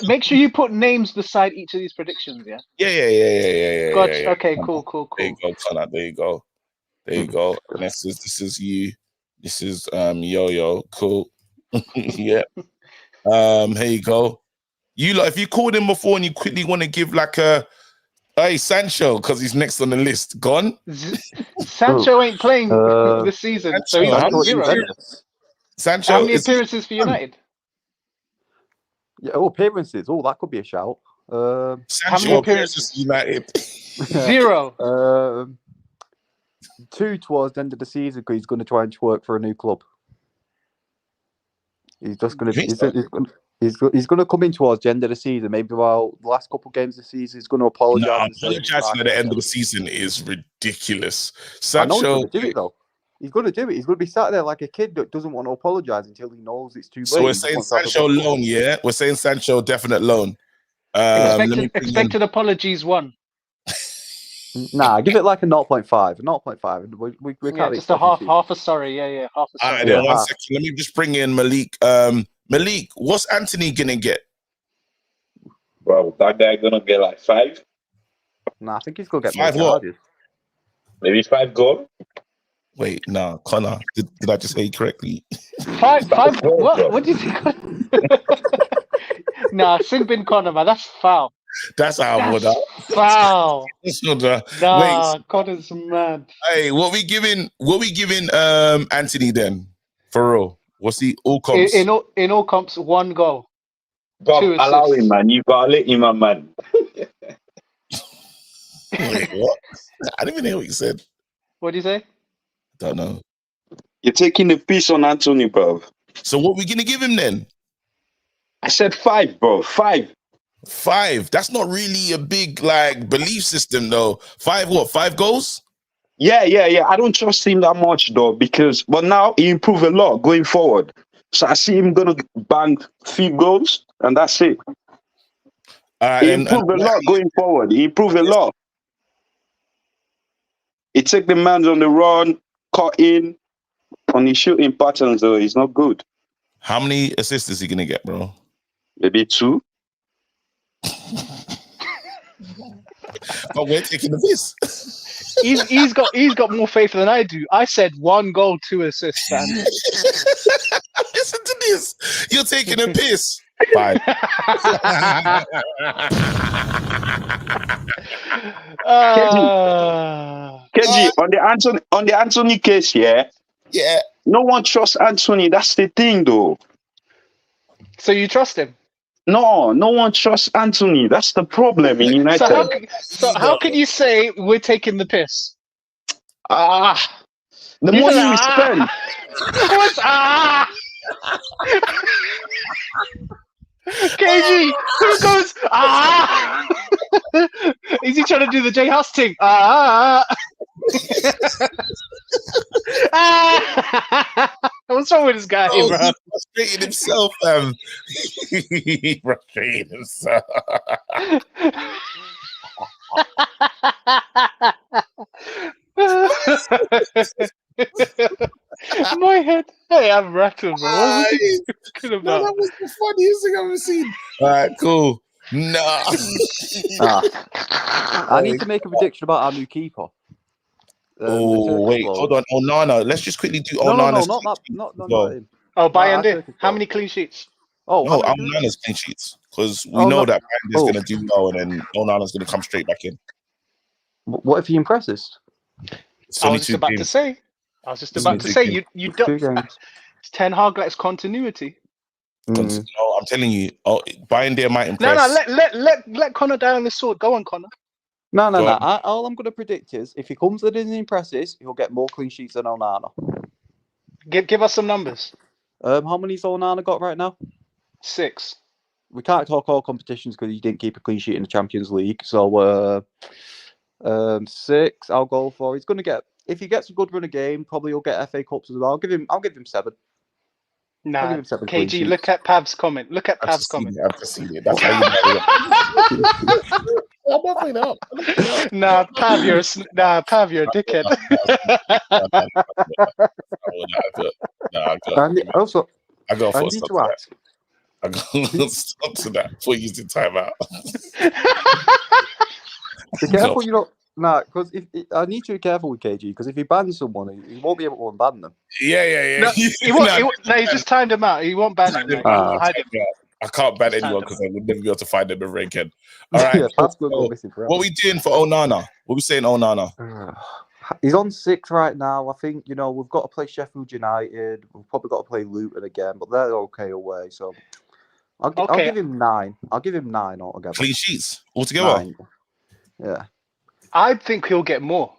make sure you put names beside each of these predictions. Yeah. Yeah. Gotcha. Yeah. Okay. Cool. There you go, Connor. There you go. And this is you. This is Yo-Yo. Cool. Yeah. Here you go. If you called him before and you quickly want to give hey, Sancho, because he's next on the list. Gone? Sancho ain't playing this season, so he's on 0. Sancho, how many appearances for United? Yeah, appearances. Oh, that could be a shout. Sancho, how many appearances for United? 0. 2 towards the end of the season because he's going to try and work for a new club. He's just going to. He's going to come in towards the end of the season, maybe about the last couple of games of the season. He's going to apologise. No, apologising at the end of the season is ridiculous. Sancho, I know he's going to do it, though. He's going to do it. He's going to be sat there like a kid that doesn't want to apologise until he knows it's too late. So we're saying Sancho loan, yeah? We're saying Sancho definite loan. Expected apologies 1. Nah, give it a 0.5. 0.5. We can't just half a sorry. Yeah, half a sorry. All right, 1 second. Let me just bring in Malik. Malik, what's Anthony gonna get? Bro, that guy gonna get 5. Nah, I think he's gonna get 5 what? Maybe 5 goals. Wait, no, Connor. Did I just say it correctly? 5 what? What do you think? Nah, Sinbin Connor, man, that's foul. That's how would foul. Wait, Connor's mad. Hey, what we giving Anthony then? For real. What's he all comps? In all comps, 1 goal. Bob, allow him, man. You gotta let him, man. Wait, what? I didn't even hear what you said. What did you say? Don't know. You're taking the piece on Anthony, bro. So what we gonna give him then? I said 5, bro. 5. 5. That's not really a big belief system though. 5 what? 5 goals? Yeah. I don't trust him that much though, but now he improved a lot going forward. So I see him gonna bang 3 goals, and that's it. He improved a lot going forward. He improved a lot. He took the man on the run, caught in on his shooting patterns though. He's not good. How many assists is he gonna get, bro? Maybe 2. But we're taking the piss. He's got more faith than I do. I said 1 goal, 2 assists, man. Listen to this. You're taking a piss. 5. Kenji, on the Anthony case, yeah. No one trusts Anthony. That's the thing, though. So you trust him? No one trusts Anthony. That's the problem in United. So how can you say we're taking the piss? The money we spend. What's KG, who goes Is he trying to do the J House thing? What's wrong with this guy, bro? He frustrated himself, He frustrated himself. My head. Hey, I'm rattled, bro. What was he talking about? That was the funniest thing I've ever seen. All right, cool. No. I need to make a prediction about our new keeper. Oh wait, hold on. Onana. Let's just quickly do No, Onana's. not Well, him. Oh, No, Bayande. Turkish How goal. many clean sheets? Oh, no, how many clean Onana's sheets? clean sheets because we Oh, know no. that Bandy's Oh. gonna do well, and then Onana's gonna come straight back in. What if he impresses? It's I was just 22 about to games. say. I was just about to 22 say games. you don't. 2 games. Ten Hag likes continuity. No, I'm telling you, Bandy might No, impress. let Connor die on the sword. Go on, Connor. No. Go on. All I'm going to predict is if he comes in and impresses, he'll get more clean sheets than Onana. Give us some numbers. How many's Onana got right now? 6. We can't talk all competitions because he didn't keep a clean sheet in the Champions League. So 6, I'll go for. He's going to get, if he gets a good run of game, probably he'll get FA Cups as well. I'll give him 7. Nah, I'll give him 7 clean KG, sheets. look at Pav's comment. Look at I've Pav's just seen comment. it. I've just seen it. That's how you know. I'm not playing up. Nah, Pav, you're a dickhead. I got I to need stop to to that. ask. I got to stop to that before using timeout. Be careful, you know. Nah, because I need to be careful with KG because if he bans someone, he won't be able to unban them. Yeah. No, he won't. No, he's just timed him out. He won't ban him. Like, he'll hide him. I can't ban Just anyone timed because I would never be able to find them ever again. All right. Yeah, Pat's gonna go missing forever. What are we doing for Onana? What are we saying, Onana? He's on 6 right now. I think, you know, we've got to play Sheffield United. We've probably got to play Luton again, but they're okay away. So I'll give him 9. I'll give him 9 altogether. Clean sheets altogether? 9. Yeah. I think he'll get more.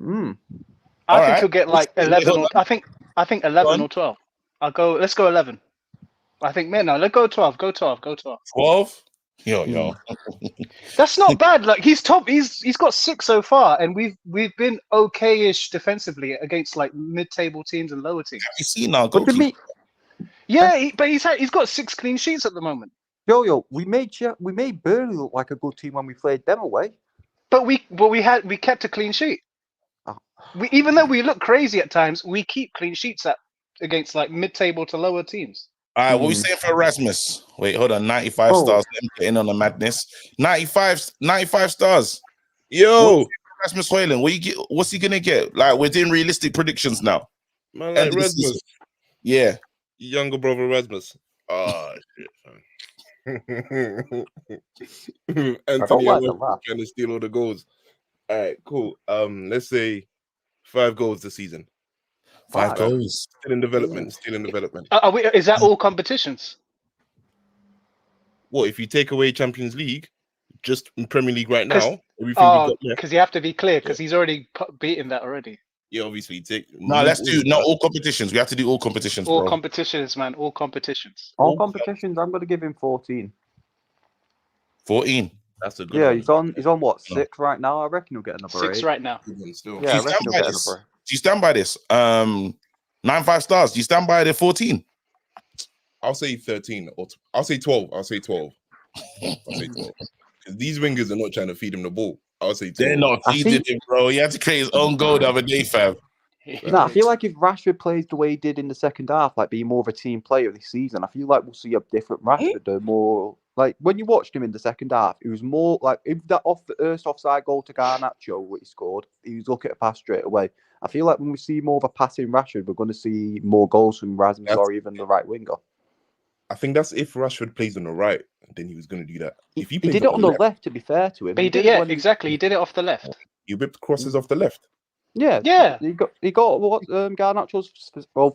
All think right. he'll get like 11 or I think 11 or 12. Let's go 11. I think let's go 12. Go 12. 12? Yo. That's not bad. Like he's top. He's got 6 so far, and we've been okay-ish defensively against like mid-table teams and lower teams. You see now, What do you mean? Yeah, but he's got 6 clean sheets at the moment. Yo, we made Burnley look like a good team when we played them away. But we kept a clean sheet. Even though we look crazy at times, we keep clean sheets against like mid-table to lower teams. All right, what we saying for Erasmus? Wait, hold on. 95 stars. Let me get in on the madness. 95 stars. Yo, Erasmus Hoyland, what's he gonna get? Like, we're doing realistic predictions now. Man, like Erasmus. Yeah. Younger brother Erasmus. Oh shit, fam. Anthony trying to steal all the goals. All right, cool. Let's say 5 goals this season. 5 goals. Still in development. Is that all competitions? What if you take away Champions League, just in Premier League right now? Everything we got left. Because you have to be clear, because he's already beaten that already. Yeah, obviously take. No, let's do not all competitions. We have to do all competitions. All competitions, man. All competitions. All competitions. I'm going to give him 14. 14. That's a good. Yeah, one. He's on what 6 right now. I reckon he'll get another 6 8. right now. Yeah, I reckon he'll get another 8. Do you stand by this? 95 stars. Do you stand by the 14? I'll say 13 or I'll say 12. I'll say 12. Because these wingers are not trying to feed him the ball. I'll say 12. They're not feeding him, bro. He had to create his own goal the other day, fam. No, I feel like if Rashford plays the way he did in the second half, like being more of a team player this season, I feel like we'll see a different Rashford. More like when you watched him in the second half, it was more like if that first offside goal to Garnacho, what he scored, he was looking at a pass straight away. I feel like when we see more of a passing Rashford, we're going to see more goals from Rasmus or even the right winger. I think that's if Rashford plays on the right, then he was going to do that. If he did it on the left, to be fair to him. But he did, yeah, exactly. He did it off the left. He whipped crosses off the left. Yeah. He got what Garnacho's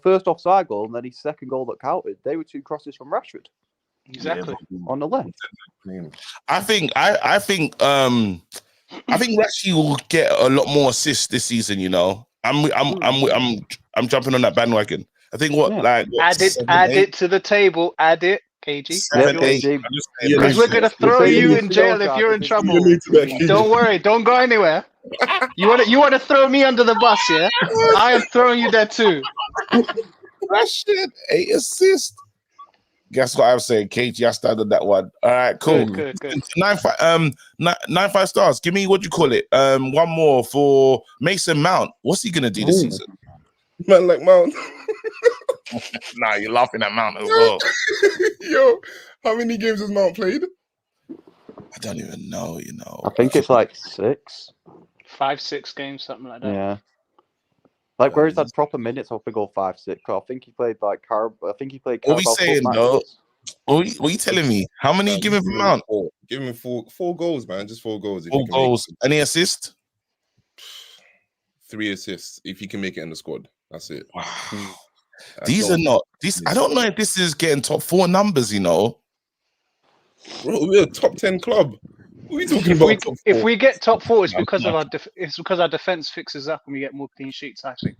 first offside goal, and then his second goal that counted. They were 2 crosses from Rashford. Exactly. On the left. I think Rashi will get a lot more assists this season. You know, I'm jumping on that bandwagon. I think add it to the table. Add it, KG. 7, 8. Because we're gonna throw you in jail if you're in trouble. Don't worry. Don't go anywhere. You want to throw me under the bus, yeah? I am throwing you there too. Rashford 8 assists. Guess what I'm saying, KG? I started that one. All right, cool. Good. 95 stars. Give me what you call it. One more for Mason Mount. What's he gonna do this season? Man, like Mount. Nah, you're laughing at Mount as well. Yo, how many games has Mount played? I don't even know. You know, I think it's like 6. 5-6 games, something like that. Yeah. Like where he's had proper minutes, I think, go 5-6. I think he played like I think he played what we Carabao Cup saying though? matches. What you telling me? How many you giving for Mount? Give him four goals, man. Just 4 goals. If 4 you can goals. Any assist? 3 assists. If he can make it in the squad, that's it. Wow. I These are not. I don't know if this is getting top 4 numbers. You know, bro, we're a top 10 club. What are you talking about? Top 4? If we get top 4, it's because of our defense fixes up and we get more clean sheets. I think.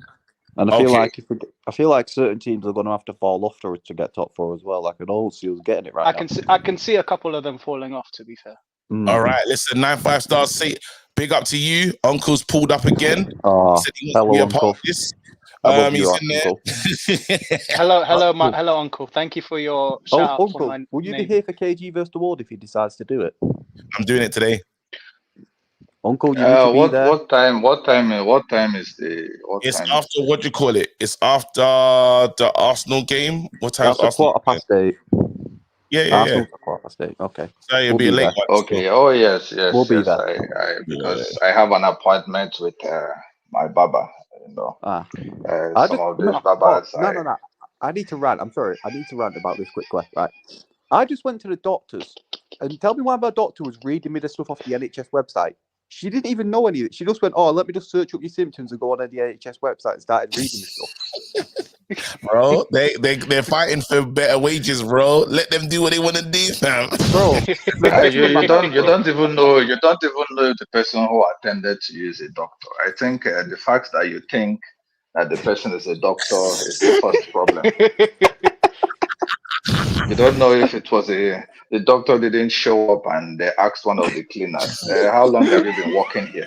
And I feel like certain teams are going to have to fall off to get top 4 as well. Like an old Seals getting it right now. I can see a couple of them falling off. To be fair. All right, listen, 9 5-star. Say big up to you. Uncle's pulled up again. Oh, he said he wants to be a part of this. He's in there. hello, Uncle. Thank you for your shout out. Uncle, will you be here for KG versus the Ward if he decides to do it? I'm doing it today. Uncle, you need to be there. What time is the? It's after what do you call it? It's after the Arsenal game. What time? That's Arsenal 8:15. Yeah. Arsenal's 8:15. Okay. So it'll be a late one. Okay. Oh yes. We'll be there. Because I have an appointment with my Baba. You know. Some of these Babas. No. I need to rant. I'm sorry. I need to rant about this quickly. Right. I just went to the doctors, and tell me why my doctor was reading me the stuff off the NHS website. She didn't even know any of it. She just went, "Oh, let me just search up your symptoms and go on the NHS website," and started reading the stuff. Bro, they're fighting for better wages, bro. Let them do what they want to do, fam. Bro, you don't even know the person who attended to you is a doctor. I think the fact that you think that the person is a doctor is the first problem. You don't know if it was the doctor didn't show up and they asked one of the cleaners, how long have you been working here?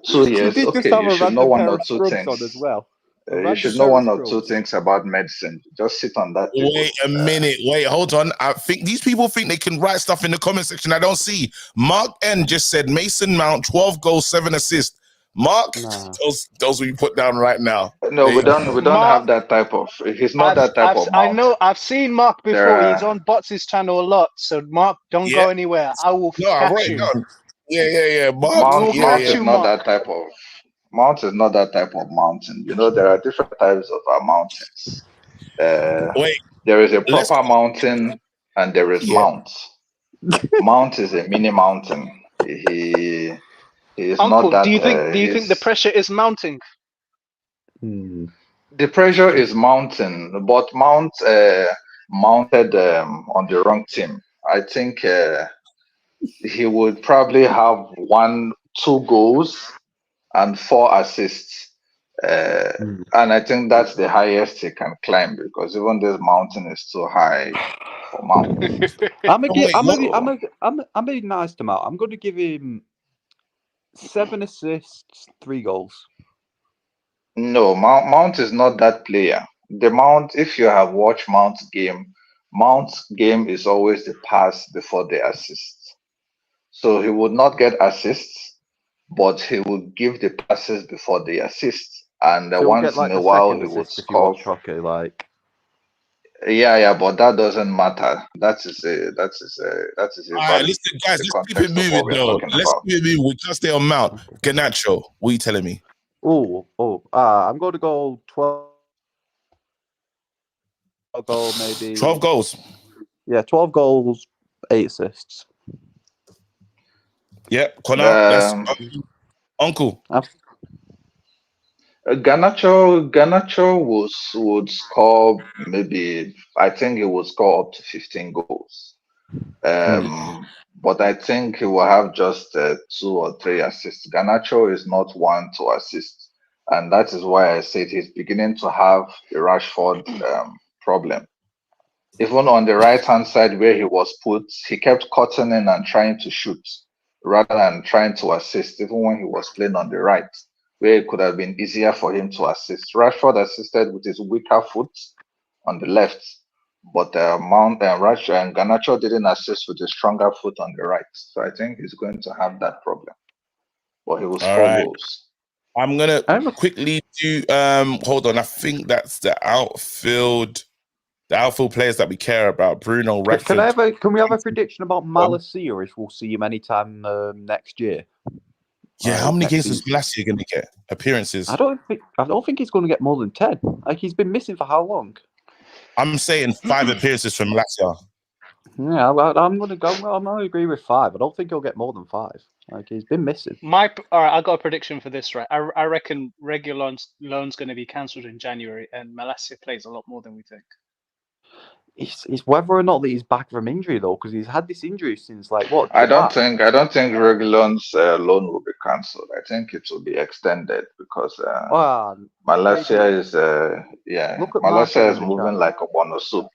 2 years. Okay, you should know 1 or 2 things. As well. You should know 1 or 2 things about medicine. Just sit on that table. Wait a minute. Wait, hold on. I think these people think they can write stuff in the comment section I don't see. Mark N just said Mason Mount, 12 goals, 7 assists. Mark, those we put down right now. No, we don't have that type of. He's not that type of. I know. I've seen Mark before. He's on Bots' channel a lot. So Mark, don't go anywhere. I will catch you. Yeah. Mount is not that type of. Mount is not that type of mountain. You know, there are different types of mountains. There is a proper mountain and there is Mount. Mount is a mini mountain. He is Uncle, not that. Do you think the pressure is mounting? The pressure is mounting, but Mount mounted on the wrong team. I think he would probably have 1-2 goals and 4 assists. And I think that's the highest he can climb because even this mountain is too high for Mount. I'm being nice to Mount. I'm going to give him 7 assists, 3 goals. No, Mount is not that player. The Mount, if you have watched Mount's game is always the pass before the assist. So he would not get assists, but he would give the passes before the assists. And once in a while he would score. Yeah, but that doesn't matter. That is All right, listen, guys, let's keep it moving though. Let's keep it moving. We can't stay on Mount. Garnacho, what are you telling me? I'm going to go 12 goals, maybe 12 goals. Yeah, 12 goals, 8 assists. Yeah, Connor, Uncle. Garnacho would score maybe. I think he would score up to 15 goals. But I think he will have just 2 or 3 assists. Garnacho is not one to assist, and that is why I said he's beginning to have a Rashford problem. Even on the right-hand side where he was put, he kept cutting in and trying to shoot rather than trying to assist, even when he was playing on the right, where it could have been easier for him to assist. Rashford assisted with his weaker foot on the left, but Mount and Rashford and Garnacho didn't assist with his stronger foot on the right. So I think he's going to have that problem. But he will score goals. I'm gonna quickly do hold on. I think that's the outfield. The outfield players that we care about: Bruno, Rashford. Can we have a prediction about Malacia if we'll see him anytime next year? Yeah, how many games season? is Malacia going to get? Appearances? I don't think he's going to get more than 10. Like, he's been missing for how long? I'm saying 5 appearances from Malacia. Yeah, I'm going to agree with 5. I don't think he'll get more than 5. Like, he's been missing. All right, I got a prediction for this, right? I reckon regular loan's going to be cancelled in January, and Malacia plays a lot more than we think. It's whether or not that he's back from injury though, because he's had this injury since like what? I don't think Reguilon's loan will be cancelled. I think it will be extended because Malacia is Malacia is moving like a bono soup.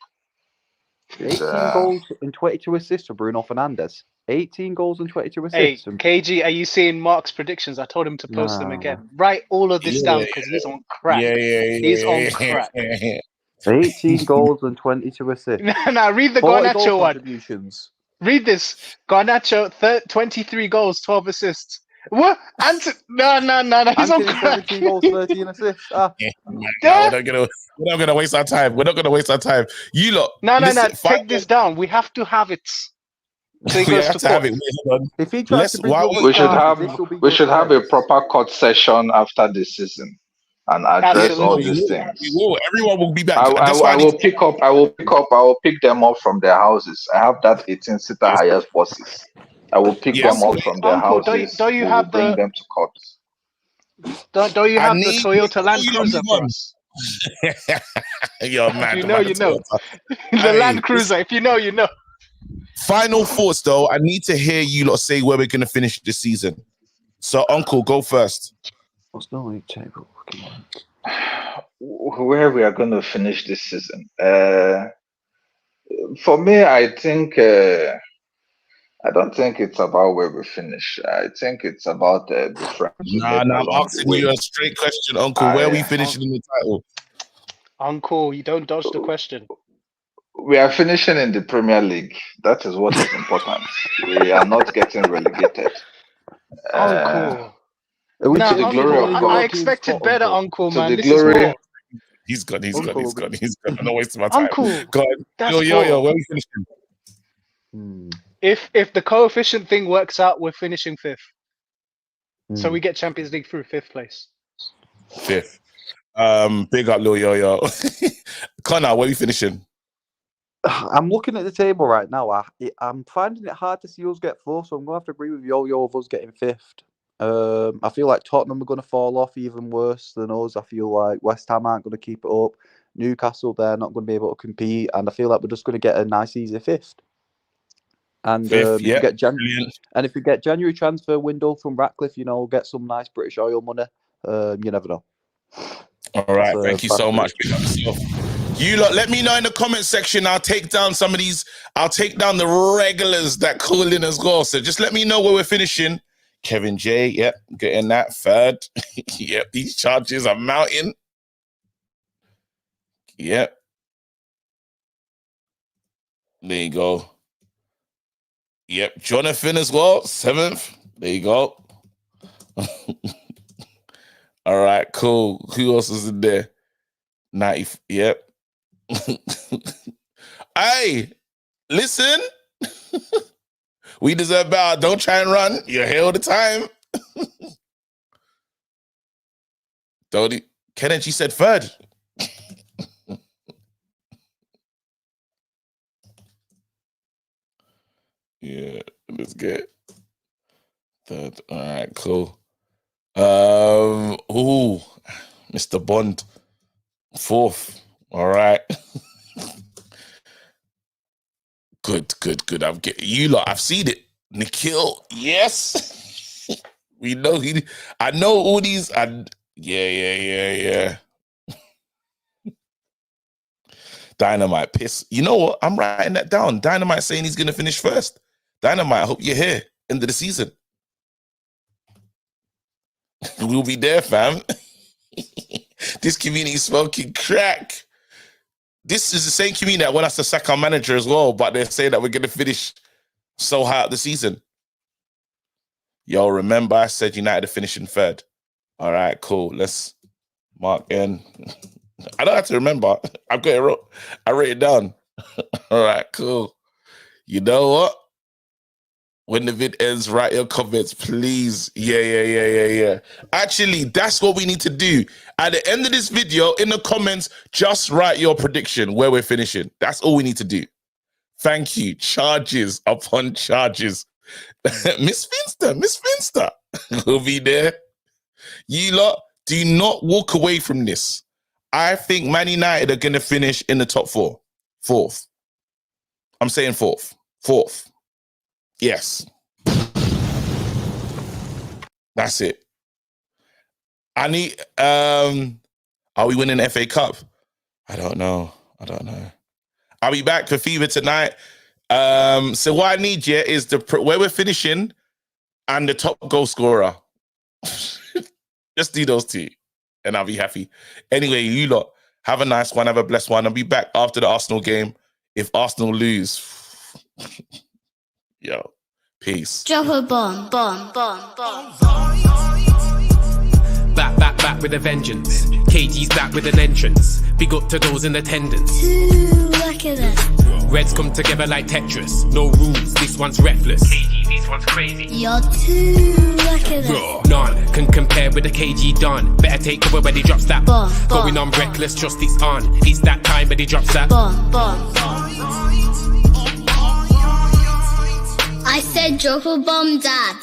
18 goals and 22 assists for Bruno Fernandes. 18 goals and 22 Hey, assists. KG, are you seeing Mark's predictions? I told him to post them again. Write all of this down because he's on crack. He's on crack. 18 goals and 22 assists. No, read the Garnacho one. Contributions. Read this. Garnacho, 23 goals, 12 assists. What? No. He's on crack. 17 goals, 13 assists. We're not gonna waste our time. We're not gonna waste our time. You lot. No. Take this down. We have to have it. So he goes to court. If he tries to bring we should have a proper court session after this season and address all these things. We will. Everyone will be back. I will pick them up from their houses. I have that 18-seater highest buses. I will pick them up from their houses. Don't you have bring them to court? Don't you have the Toyota Land Cruiser for us? You're mad. You know. The Land Cruiser. If you know, you know. Final thoughts, though. I need to hear you lot say where we're going to finish this season. So, Uncle, go first. What's the league table? Where we are going to finish this season? For me, I think I don't think it's about where we finish. I think it's about the difference. I'm asking you a straight question, Uncle. Where are we finishing in the title? Uncle, you don't dodge the question. We are finishing in the Premier League. That is what is important. We are not getting relegated. Uncle. I expected better, Uncle, man. To the glory. He's gone. I'm not wasting my time. Uncle, go on. Yo, where are we finishing? If the coefficient thing works out, we're finishing 5th. So we get Champions League through 5th place. 5th. Big up, Lil Yo. Connor, where are we finishing? I'm looking at the table right now. I'm finding it hard to see us get 4th, so I'm going to have to agree with Yo of us getting 5th. I feel like Tottenham are going to fall off even worse than us. I feel like West Ham aren't going to keep it up. Newcastle, they're not going to be able to compete. And I feel like we're just going to get a nice, easy 5th. And if we get January transfer window from Ratcliffe, we'll get some nice British oil money. You never know. All right, thank you so much. You lot, let me know in the comment section. I'll take down some of these. I'll take down the regulars that call in as well. So just let me know where we're finishing. Kevin J, yep, getting that 3rd. Yep, these charges are mounting. Yep. There you go. Yep, Jonathan as well, 7th. There you go. All right, cool. Who else is in there? 90. Yep. Hey, listen. We deserve better. Don't try and run. You're here all the time. Kennedy said 3rd. Yeah, let's get 3rd. All right, cool. Mr. Bond, 4th. All right. Good. I'm getting you lot. I've seen it. Nikhil, yes. We know I know all these. Yeah. Dynamite, piss. You know what? I'm writing that down. Dynamite saying he's gonna finish 1st. Dynamite, I hope you're here. End of the season. We'll be there, fam. This community is smoking crack. This is the same community that want us to sack our manager as well, but they're saying that we're going to finish so high up the season. Yo, remember I said United are finishing 3rd. All right, cool. Let's mark in. I don't have to remember. I've got it. I wrote it down. All right, cool. You know what? When the vid ends, write your comments, please. Yeah. Actually, that's what we need to do. At the end of this video, in the comments, just write your prediction where we're finishing. That's all we need to do. Thank you. Charges upon charges. Miss Finster will be there. You lot, do not walk away from this. I think Man United are going to finish in the top four. Fourth. I'm saying fourth. Yes. That's it. I need, are we winning the FA Cup? I don't know. I'll be back for Fever tonight. So what I need here is where we're finishing and the top goal scorer. Just do those two and I'll be happy. Anyway, you lot, have a nice one. Have a blessed one. I'll be back after the Arsenal game. If Arsenal lose, yo, peace. Drop a bomb. Back with a vengeance. KG's back with an entrance. Big up to those in attendance. Look at that. Reds come together like Tetris. No rules, this one's reckless. KG, this one's crazy. You're too lucky that. None can compare with the KG done. Better take cover when he drops that. Bomb. Going on reckless, trust it's on. It's that time when he drops that. Bomb. I said drop a bomb, Dad.